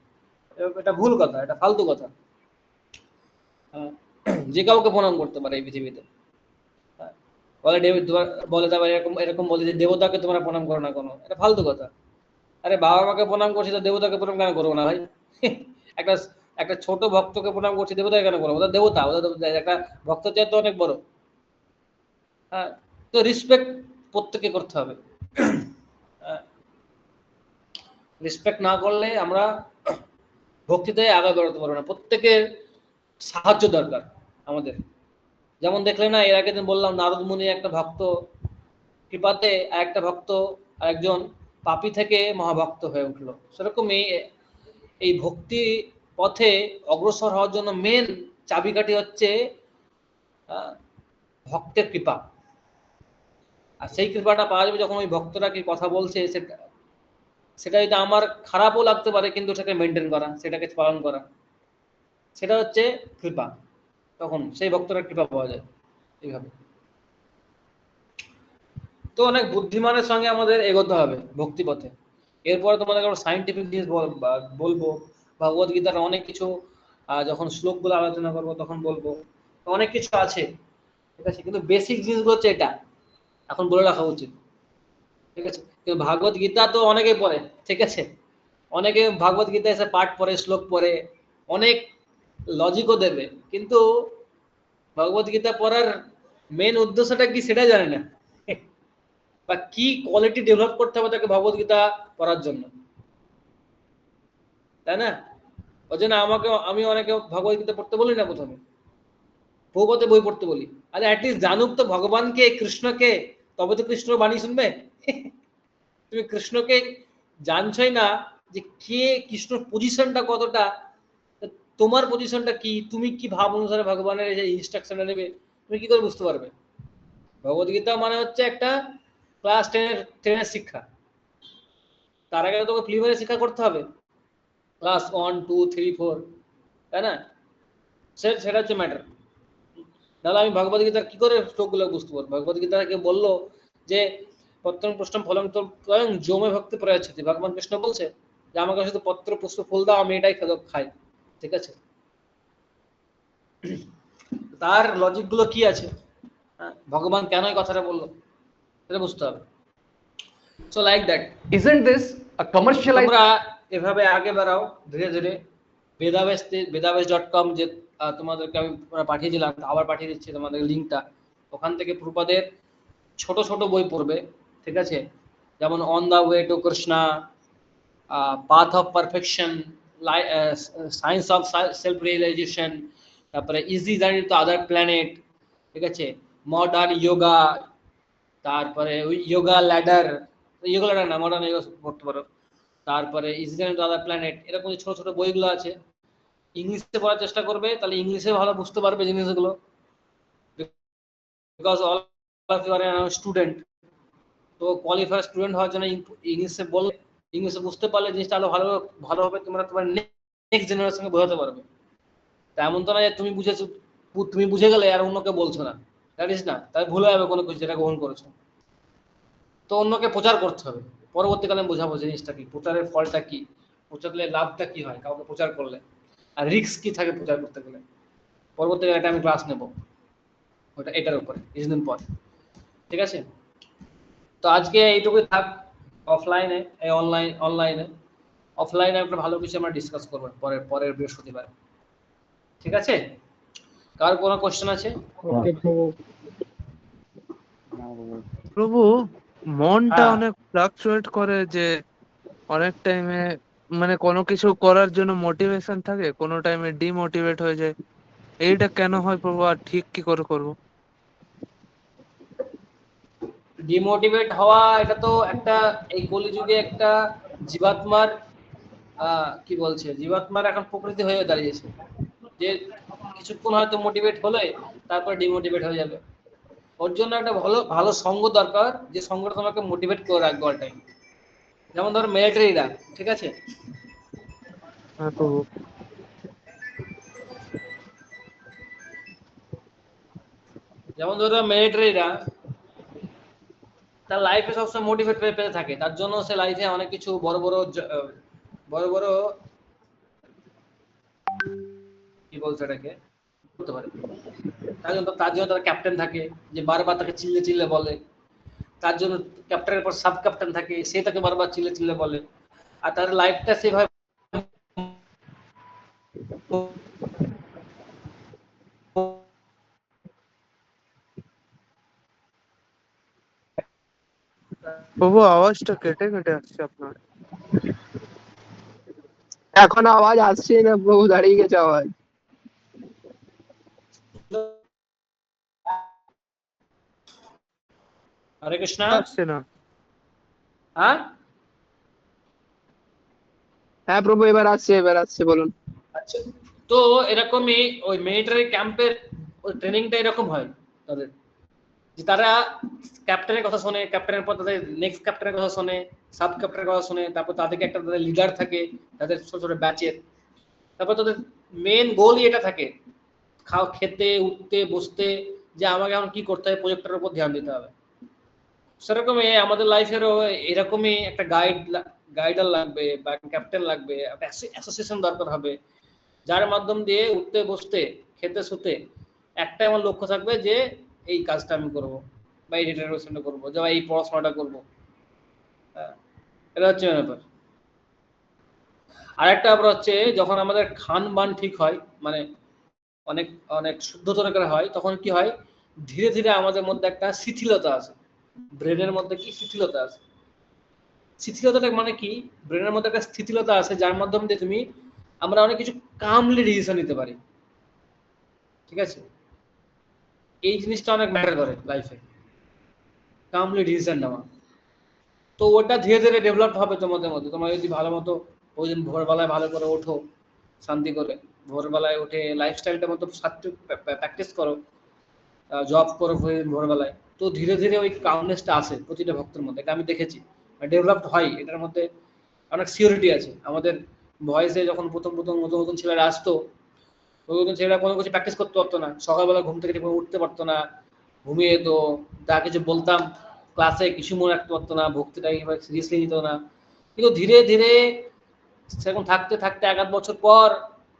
এটা ভুল কথা, এটা ফালতু কথা। যে কাউকে প্রণাম করতে পারে এই পৃথিবীতে। বলে এরকম বলে যে দেবতাকে তোমরা প্রণাম করো না কোনো, এটা ফালতু কথা। আরে বাবা মাকে প্রণাম করছি তো দেবতাকে প্রণাম কেন করবো না ভাই? একটা ছোট ভক্তকে প্রণাম করছি, দেবতাকে কেন করবো? ওদের দেবতা, ওদের একটা ভক্ত চেয়ে তো অনেক বড়। হ্যাঁ, তো রেসপেক্ট প্রত্যেকে করতে হবে। রেসপেক্ট না করলে আমরা ভক্তিতে আগে বেরোতে পারবো না। প্রত্যেকের সাহায্য দরকার আমাদের। যেমন দেখলে না, এর আগে দিন বললাম নারদ মুনি একটা ভক্ত কৃপাতে একটা ভক্ত একজন পাপী থেকে মহাভক্ত হয়ে উঠলো। সেরকম এই ভক্তি পথে অগ্রসর হওয়ার জন্য মেন চাবিকাঠি হচ্ছে ভক্তের কৃপা। আর সেই কৃপাটা পাওয়া যাবে যখন ওই ভক্তরা কি কথা বলছে সেটা যদি আমার খারাপও লাগতে পারে কিন্তু সেটাকে মেনটেন করা, সেটাকে পালন করা, সেটা হচ্ছে কৃপা। তখন সেই ভক্তরা কৃপা পাওয়া যায় এইভাবে। তো অনেক বুদ্ধিমানের সঙ্গে আমাদের এগোতে হবে ভক্তি পথে। এরপরে তোমাদের সায়েন্টিফিক জিনিস বলবো, ভগবত গীতার অনেক কিছু যখন শ্লোকগুলো আলোচনা করবো তখন বলবো, অনেক কিছু আছে, ঠিক আছে? কিন্তু বেসিক জিনিসগুলো হচ্ছে এটা এখন বলে রাখা উচিত, ঠিক আছে? কিন্তু ভাগবত গীতা তো অনেকেই পড়ে, ঠিক আছে? অনেকে ভাগবত গীতা এসে পাঠ পড়ে, শ্লোক পড়ে, অনেক লজিকও দেবে, কিন্তু ভগবত গীতা পড়ার মেন উদ্দেশ্যটা কি সেটা জানে না, বা কি কোয়ালিটি ডেভেলপ করতে হবে তাকে ভগবত গীতা পড়ার জন্য, তাই না? ওই জন্য আমি অনেকে ভগবত গীতা পড়তে বলি না, প্রথমে ভগবতের বই পড়তে বলি। আরে অ্যাটলিস্ট জানুক তো ভগবানকে, কৃষ্ণকে, তবে তো কৃষ্ণ বাণী শুনবে। তুমি কৃষ্ণকে জানছই না, যে কে কৃষ্ণর পজিশনটা কতটা, তোমার পজিশনটা কি, তুমি কি ভাব অনুসারে ভগবানের এই যে ইনস্ট্রাকশনটা নেবে, তুমি কি করে বুঝতে পারবে? ভগবদ্গীতা মানে হচ্ছে একটা ক্লাস 10-এর শিক্ষা। তার আগে তোকে প্রিলিমিনারি শিক্ষা করতে হবে, ক্লাস 1, 2, 3, 4, তাই না? সেটা হচ্ছে ম্যাটার। তাহলে আমি ভগবদ্গীতার কি করে শ্লোকগুলো বুঝতে পারবো? ভগবদ্গীতাকে বললো যে পত্র প্রশ্ন ফলং স্বয়ং যৌমে ভক্তি প্রয়াচ্ছতি, ভগবান কৃষ্ণ বলছে যে আমাকে শুধু পত্র পুষ্প ফুল দাও, আমি এটাই খাই। ঠিক আছে, তার লজিক গুলো কি আছে, ভগবান কেন এই কথাটা বললো, সেটা বুঝতে হবে। So like that, Isn't this a commercialized? তোমরা এভাবে আগে বাড়াও ধীরে ধীরে। বেদাবেশ.com যে তোমাদেরকে আমি পাঠিয়েছিলাম, আবার পাঠিয়ে দিচ্ছি তোমাদের লিঙ্কটা। ওখান থেকে প্রভুপাদের ছোট ছোট বই পড়বে, ঠিক আছে? যেমন on the way to Krishna, path of perfection, science of self realisation, তারপরে easy journey to other planet, ঠিক আছে, মডার্ন যোগা, তারপরে যোগা ল্যাডার না, মডার্ন যোগা পড়তে পারো, তারপরে easy journey to other planet, এরকম ছোট ছোট বইগুলো আছে। ইংলিশে পড়ার চেষ্টা করবে, তাহলে ইংলিশে ভালো বুঝতে পারবে জিনিসগুলো, because all of you are student. তো কোয়ালিফাইড স্টুডেন্ট হওয়ার জন্য ইংলিশে বললে, ইংলিশে বুঝতে পারলে জিনিসটা আরো ভালোভাবে তোমরা তোমার নেক্সট জেনারেশনকে বোঝাতে পারবে। তা এমন তো না যে তুমি বুঝে গেলে আর অন্যকে বলছো না, দ্যাট ইজ না, তাই ভুল হবে কোনো কিছু যেটা গ্রহণ করেছো। তো অন্যকে প্রচার করতে হবে, পরবর্তীকালে বোঝাবো জিনিসটা কি, প্রচারের ফলটা কি, প্রচারলে লাভটা কি হয় কাউকে প্রচার করলে, আর রিস্ক কি থাকে প্রচার করতে গেলে। পরবর্তীকালে এটা আমি ক্লাস নেব ওটা, এটার উপরে কিছুদিন পর, ঠিক আছে? তো আজকে এইটুকুই থাক। অফলাইনে এই অনলাইনে অফলাইনে একটা ভালো কিছু আমরা ডিসকাস করবো পরের বৃহস্পতিবার, ঠিক আছে? কার কোনো কোশ্চেন আছে? প্রভু, মনটা হ্যাঁ, অনেক ফ্লাকচুয়েট করে, যে অনেক টাইমে মানে কোনো কিছু করার জন্য মোটিভেশন থাকে, কোনো টাইমে ডিমোটিভেট হয়ে যায়। এইটা কেন হয় প্রভু, আর ঠিক কি করে করবো? ডিমোটিভেট হওয়া এটা তো একটা এই কলিযুগে একটা জীবাত্মার কি বলছে, জীবাত্মার এখন প্রকৃতি হয়ে দাঁড়িয়েছে, যে কিছুক্ষণ হয়তো মোটিভেট হলে তারপর ডিমোটিভেট হয়ে যাবে। ওর জন্য একটা ভালো ভালো সঙ্গ দরকার, যে সঙ্গটা তোমাকে মোটিভেট করে রাখবে অল টাইম। যেমন ধরো মিলিটারিরা, ঠিক আছে, হ্যাঁ প্রভু। যেমন ধরো মিলিটারিরা তার লাইফে সবসময় মোটিভেট পেতে থাকে, তার জন্য সে লাইফে অনেক কিছু বড় বড় কি বলছে এটাকে করতে পারে। তার জন্য তার ক্যাপ্টেন থাকে, যে বারবার তাকে চিল্লে চিল্লে বলে। তার জন্য ক্যাপ্টেনের পর সাব ক্যাপ্টেন থাকে, সে তাকে বারবার চিল্লে চিল্লে বলে। আর তার লাইফটা সেভাবে প্রভু, আওয়াজটা কেটে কেটে আসছে আপনার। এখন আওয়াজ আসছে না প্রভু, দাঁড়িয়ে গেছে আওয়াজ। হরে কৃষ্ণ। আসছে না। হ্যাঁ হ্যাঁ প্রভু, এবার আসছে বলুন। আচ্ছা, তো এরকমই ওই মিলিটারি ক্যাম্পের ওই ট্রেনিংটা এরকম হয় তাদের, যে তারা ক্যাপ্টেনের কথা শোনে, ক্যাপ্টেনের পর তাদের নেক্সট ক্যাপ্টেনের কথা শোনে, সাব ক্যাপ্টেনের কথা শোনে, তারপর তাদেরকে একটা তাদের লিডার থাকে তাদের ছোট ছোট ব্যাচের। তারপর তাদের মেন গোলই এটা থাকে, খেতে উঠতে বসতে, যে আমাকে এখন কি করতে হবে, প্রজেক্টের উপর ধ্যান দিতে হবে। সেরকমই আমাদের লাইফেরও এরকমই একটা গাইডার লাগবে, বা ক্যাপ্টেন লাগবে, অ্যাসোসিয়েশন দরকার হবে, যার মাধ্যম দিয়ে উঠতে বসতে খেতে শুতে একটাই আমার লক্ষ্য থাকবে, যে এই কাজটা আমি করব, বা এই ডিটারমেশনটা করবো, যে এই পড়াশোনাটা করবো। এটা হচ্ছে ব্যাপার। আরেকটা ব্যাপার হচ্ছে, যখন আমাদের খান বান ঠিক হয়, মানে অনেক অনেক শুদ্ধ তরকারি হয়, তখন কি হয়, ধীরে ধীরে আমাদের মধ্যে একটা শিথিলতা আছে, ব্রেনের মধ্যে কি শিথিলতা আছে। শিথিলতাটা মানে কি, ব্রেনের মধ্যে একটা স্থিতিলতা আছে, যার মাধ্যমে দিয়ে আমরা অনেক কিছু কামলি ডিসিশন নিতে পারি, ঠিক আছে? এই জিনিসটা অনেক ম্যাটার করে লাইফে, কামলি ডিসিশন নেওয়া। তো ওটা ধীরে ধীরে ডেভেলপ হবে তোমাদের মধ্যে, তোমরা যদি ভালো মতো ওই দিন ভোরবেলায় ভালো করে ওঠো, শান্তি করে ভোরবেলায় উঠে লাইফস্টাইলটা মতো সাত্বিক প্র্যাকটিস করো, জব করো ভোরবেলায়, তো ধীরে ধীরে ওই কামনেসটা আসে প্রতিটা ভক্তের মধ্যে। এটা আমি দেখেছি, ডেভেলপড হয় এটার মধ্যে, অনেক সিওরিটি আছে। আমাদের ভয়েসে যখন প্রথম প্রথম নতুন নতুন ছেলেরা আসতো, নতুন ছেলেরা কোনো কিছু প্র্যাকটিস করতে পারতো না, সকালবেলা ঘুম থেকে ঠিকমতো উঠতে পারতো না, ঘুমিয়ে যেত, যা কিছু বলতাম ক্লাসে কিছু মনে রাখতে পারতো না, ভক্তিটা সিরিয়াসলি নিত না। কিন্তু ধীরে ধীরে সেরকম থাকতে থাকতে 1-8 বছর পর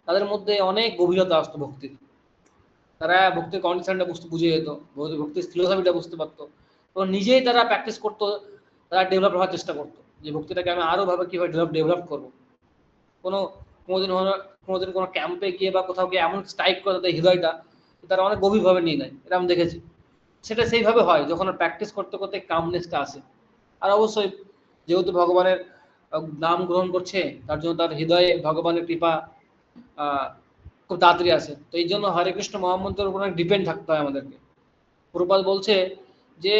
তাদের মধ্যে অনেক গভীরতা আসতো ভক্তির, তারা ভক্তির কন্ডিশনটা বুঝে যেত, ভক্তির ফিলোসফিটা বুঝতে পারতো, এবং নিজেই তারা প্র্যাকটিস করতো, তারা ডেভেলপ হওয়ার চেষ্টা করতো যে ভক্তিটাকে আমি আরো ভাবে কিভাবে ডেভেলপ করবো। কোনো কোনোদিন কোনো ক্যাম্পে গিয়ে বা কোথাও গিয়ে এমন স্ট্রাইক করে তাদের হৃদয়টা, তারা অনেক গভীরভাবে নিয়ে নেয়, এটা আমি দেখেছি। সেটা সেইভাবে হয় যখন প্র্যাকটিস করতে করতে কামনেসটা আসে। আর অবশ্যই যেহেতু ভগবানের নাম গ্রহণ করছে, তার জন্য তার হৃদয়ে ভগবানের কৃপা খুব তাড়াতাড়ি আসে। তো এই জন্য হরে কৃষ্ণ মহামন্ত্রের উপর অনেক ডিপেন্ড থাকতে হয় আমাদেরকে। প্রভুপাদ বলছে যে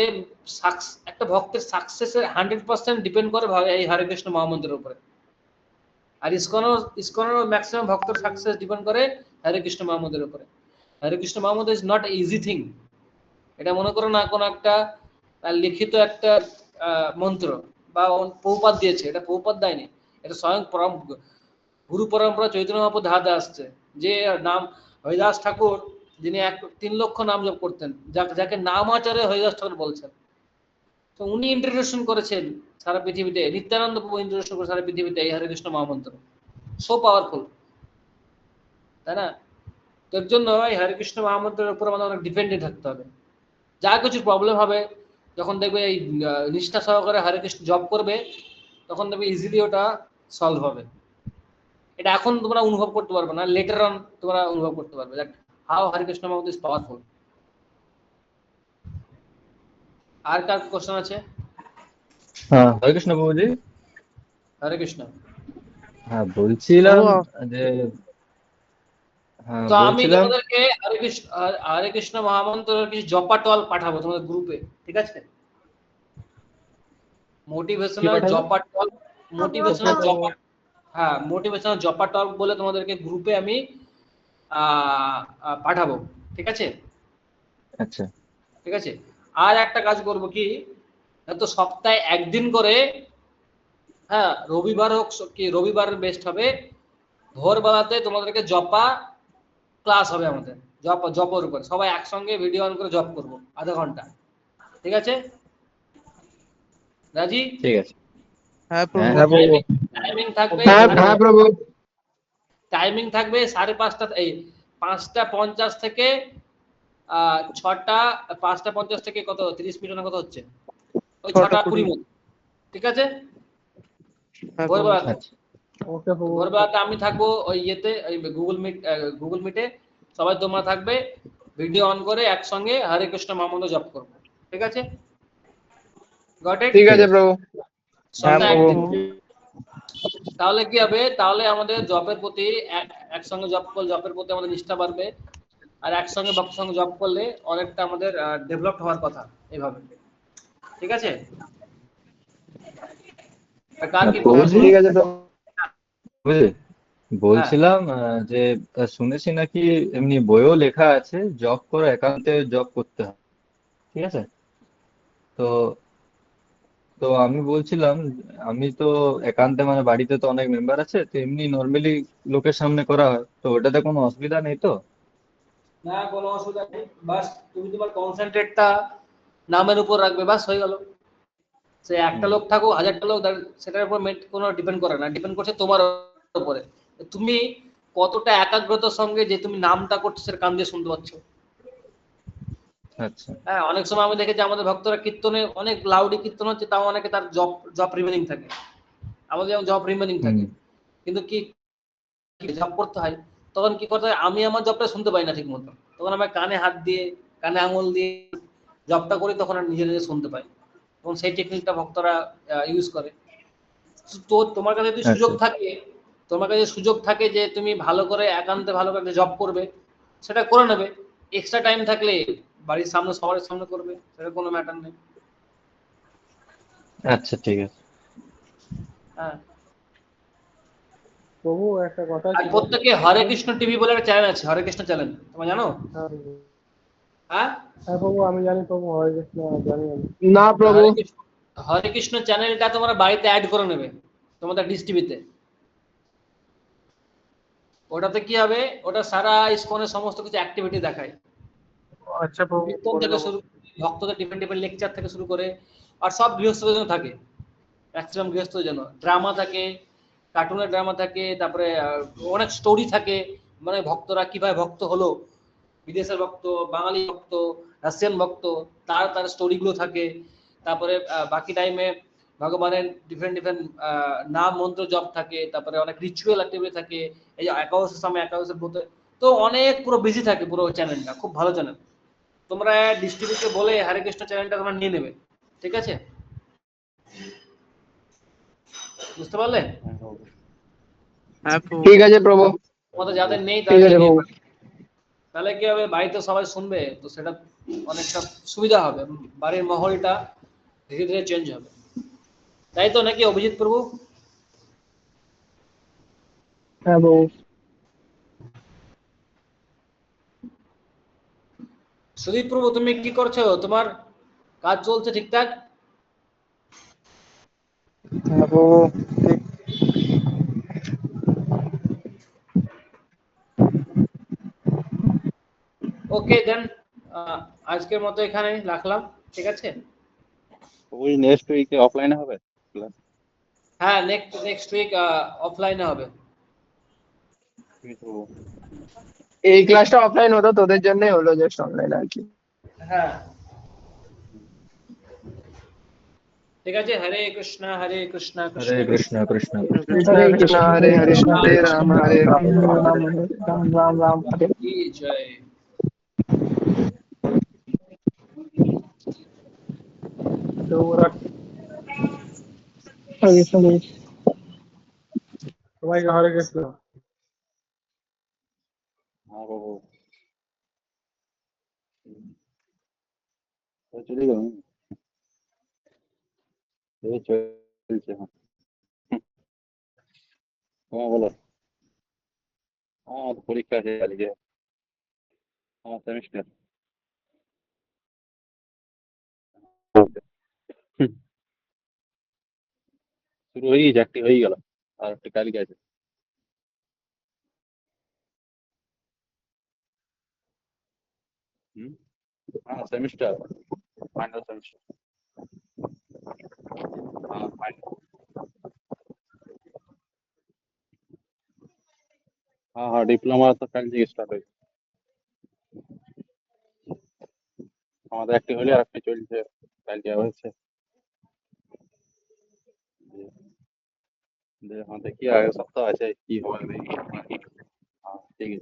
একটা ভক্তের সাকসেসের 100% ডিপেন্ড করে এই হরে কৃষ্ণ মহামন্ত্রের উপরে। আর ইসকনের ম্যাক্সিমাম ভক্তের সাকসেস ডিপেন্ড করে হরে কৃষ্ণ মহামন্ত্রের উপরে। হরে কৃষ্ণ মহামন্ত্র ইজ নট ইজি থিং। এটা মনে করো না কোনো একটা লিখিত একটা মন্ত্র বা প্রভুপাদ দিয়েছে, এটা প্রভুপাদ দেয়নি, এটা স্বয়ং গুরু পরম্পরা চৈতন্য মহাপ্রভু ধাতে আসছে। যে নাম হরিদাস ঠাকুর, যিনি 3 লক্ষ নাম জপ করতেন, যাকে নামাচারে হরিদাস ঠাকুর বলছেন, তো উনি ইন্ট্রোডাকশন করেছেন সারা পৃথিবীতে, নিত্যানন্দ প্রভু ইন্ট্রোডাকশন করে সারা পৃথিবীতে এই হরে কৃষ্ণ মহামন্ত্র। সো পাওয়ারফুল, তাই না? তোর জন্য এই হরে কৃষ্ণ মহামন্ত্রের উপর আমাদের অনেক ডিপেন্ডেন্ট থাকতে হবে। যা কিছু প্রবলেম হবে, যখন দেখবে এই নিষ্ঠা সহকারে হরে কৃষ্ণ জব করবে, তখন দেখবে ইজিলি ওটা সলভ হবে। এটা এখন তোমরা অনুভব করতে পারবে না, লেটার অন তোমরা অনুভব করতে পারবে দ্যাট হাউ হরে কৃষ্ণ মহামন্ত্র ইজ পাওয়ারফুল। আর কার কোশ্চেন আছে? হ্যাঁ, হরে কৃষ্ণ বাবুজি। হরে কৃষ্ণ। হ্যাঁ, বলছিলাম প্রভু যে হ্যাঁ তো আমি বলছিলাম তোমাদেরকে হরে কৃষ্ণ মহামন্ত্রের কিছু জপাটল পাঠাবো তোমাদের গ্রুপে, ঠিক আছে? কি মোটিভেশনাল পাঠাবে? জপাটল, মোটিভেশনাল ওকে জপা, হ্যাঁ মোটিভেশনাল জপাটল বলে তোমাদেরকে গ্রুপে আমি পাঠাবো, ঠিক আছে? আচ্ছা ঠিক আছে। আর একটা কাজ করব কি, তো সপ্তাহে একদিন করে, হ্যাঁ রবিবার হোক কি রবিবার বেস্ট হবে, ভোরবেলাতে তোমাদেরকে জপা ক্লাস হবে আমাদের, জপের উপর সবাই একসঙ্গে ভিডিও অন করে জপ করবো আধা ঘন্টা, ঠিক আছে? রাজি? ঠিক আছে। হ্যাঁ হ্যাঁ প্রভু। প্রভু। টাইমিং থাকবে, হ্যাঁ প্রভু। টাইমিং থাকবে 5:30, এই 5:50 থেকে 5:50 থেকে কত 30 মিনিট না কত হচ্ছে, ওই 6:20 মতো, ঠিক আছে? হ্যাঁ প্রভু। ভোরবেলাতে, আচ্ছা ওকে প্রভু। ভোরবেলাতে আমি থাকবো ওই ইয়েতে, ওই গুগল মিটে সবাই তোমরা থাকবে, ভিডিও অন করে একসঙ্গে হরে কৃষ্ণ মহামন্ত্র জপ করবো, ঠিক আছে? Got it? ঠিক ঠিক আছে আছে। প্রভু। হ্যাঁ সপ্তাহে প্রভু। একদিন। তাহলে কি হবে, তাহলে আমাদের জবের প্রতি একসঙ্গে জবের প্রতি আমাদের নিষ্ঠা বাড়বে, আর একসঙ্গে ভক্তের সঙ্গে জব করলে অনেকটা আমাদের ডেভেলপ হওয়ার কথা এইভাবে, ঠিক আছে? কার কি প্রভুজি ঠিক আছে তো। বুঝলি, হ্যাঁ বলছিলাম যে শুনেছি নাকি এমনি বইও লেখা আছে জব করো একান্তে জব করতে হয়, ঠিক আছে? তো তো আমি বলছিলাম, আমি তো একান্তে মানে বাড়িতে তো অনেক মেম্বার আছে, তো এমনি নর্মালি লোকের সামনে করা হয়, তো ওটাতে কোনো অসুবিধা নেই তো? না, কোনো অসুবিধা নেই, বাস তুমি তোমার কনসেন্ট্রেটটা নামের উপর রাখবে, বাস হয়ে গেল। সে একটা হুম, লোক থাকুক, 1000টা লোক, সেটার উপর কোনো ডিপেন্ড করে না, ডিপেন্ড করছে তোমার উপরে তুমি কতটা একাগ্রতার সঙ্গে যে তুমি নামটা করছো সেটা কান দিয়ে শুনতে পাচ্ছ। আচ্ছা হ্যাঁ, অনেক সময় আমি দেখেছি আমাদের ভক্তরা কীর্তনে অনেক লাউডি কীর্তন হচ্ছে, তাও অনেকে তার জব রিমেনিং থাকে, আমাদের যেমন জব রিমেনিং হুম থাকে, কিন্তু কি জব করতে হয়, তখন কি করতে হয়, আমি আমার জবটা শুনতে পাই না ঠিক মতো, তখন আমার কানে হাত দিয়ে, কানে আঙুল দিয়ে জবটা করি, তখন আমি নিজে নিজে শুনতে পাই, এবং সেই টেকনিকটা ভক্তরা ইউজ করে। তো তোমার কাছে যদি সুযোগ আচ্ছা থাকে, তোমার কাছে সুযোগ থাকে যে তুমি ভালো করে একান্তে ভালো করে জব করবে, সেটা করে নেবে। এক্সট্রা টাইম থাকলে বাড়ির সামনে সবার সামনে করবে, সেটা কোনো ম্যাটার নেই। আচ্ছা ঠিক আছে। হ্যাঁ, প্রভু একটা কথা আর ছিল। প্রত্যেকে হরে কৃষ্ণ টিভি বলে একটা চ্যানেল আছে, হরে কৃষ্ণ চ্যানেল, তোমরা জানো? হ্যাঁ প্রভু। হ্যাঁ, হ্যাঁ প্রভু আমি জানি প্রভু, হরে কৃষ্ণ জানি আমি। না প্রভু। হরে কৃষ্ণ চ্যানেলটা তোমরা বাড়িতে অ্যাড করে নেবে তোমাদের ডিশ টিভিতে। ওটাতে কি হবে, ওটা সারা ইসকনের সমস্ত কিছু অ্যাক্টিভিটি দেখায়, আচ্ছা প্রভু কীর্তন করে থেকে নেবো। শুরু করে ভক্তদের ডিফারেন্ট ডিফারেন্ট লেকচার থেকে শুরু করে, আর সব গৃহস্থদের জন্য থাকে, ম্যাক্সিমাম গৃহস্থদের জন্য ড্রামা থাকে, কার্টুনের ড্রামা থাকে, তারপরে অনেক স্টোরি থাকে, মানে ভক্তরা কিভাবে ভক্ত হলো, বিদেশের ভক্ত, বাঙালি ভক্ত, রাশিয়ান ভক্ত, তার তার স্টোরিগুলো থাকে। তারপরে বাকি টাইমে ভগবানের ডিফারেন্ট ডিফারেন্ট নাম মন্ত্র জপ থাকে, তারপরে অনেক রিচুয়াল অ্যাক্টিভিটি থাকে, এই যে একাদশের সময় একাদশের ব্রত, তো অনেক পুরো বিজি থাকে পুরো চ্যানেলটা, খুব ভালো চ্যানেল। তোমরা ডিস্ট্রিবিউটরকে বলে হরে কৃষ্ণ চ্যানেলটা তোমরা নিয়ে নেবে, ঠিক আছে? বুঝতে পারলে? হ্যাঁ প্রভু। ঠিক আছে প্রভু। তোমাদের যাদের নেই ঠিক তাদের আছে নিয়ে প্রভু। নেবে। তাহলে কি হবে, বাড়িতে সবাই শুনবে তো সেটা অনেকটা সুবিধা হবে, বাড়ির মহলটা ধীরে ধীরে চেঞ্জ হবে, তাই তো নাকি অভিজিৎ প্রভু? হ্যাঁ প্রভু। সুদীপ প্রভু তুমি কি করছো, তোমার কাজ চলছে ঠিকঠাক? হ্যাঁ প্রভু ঠিক। ওকে দেন, আজকের মতো এখানে রাখলাম, ঠিক আছে? ওই নেক্সট উইকে অফলাইনে হবে ক্লাস? হ্যাঁ, নেক্সট উইক অফলাইনে হবে। এই ক্লাসটা অফলাইন হতো, তোদের জন্যই হলো জাস্ট অনলাইন আর কি। হ্যাঁ ঠিক আছে, হরে কৃষ্ণ কৃষ্ণ হরে কৃষ্ণ কৃষ্ণ কৃষ্ণ হরে কৃষ্ণ হরে কৃষ্ণ হরে রাম হরে রাম রাম রাম রাম রাম রাম রাম হরে। কি জয়। তো ওরা হরে কৃষ্ণ বলে। সবাইকে হরে কৃষ্ণ। হ্যাঁ বাবু চলে গেল, এই চলছে। হ্যাঁ বলো। হ্যাঁ পরীক্ষা আছে আজকে, হ্যাঁ সেমিস্টার। শুরু হয়ে গেছে, একটি হয়ে গেল, আর একটা কালকে আছে। হ্যাঁ সেমিস্টার, ফাইনাল সেমিস্টার। হ্যাঁ ফাইনাল। हाँ हाँ डिप्लोमा तो कल থেকে স্টার্ট হয়েছে। আমাদের একটি হলে আর একটি চলছে, কালকে হয়েছে। हाँ देखिए आगे सप्ताह আছে কি হবে দেখি। हाँ ठीक है।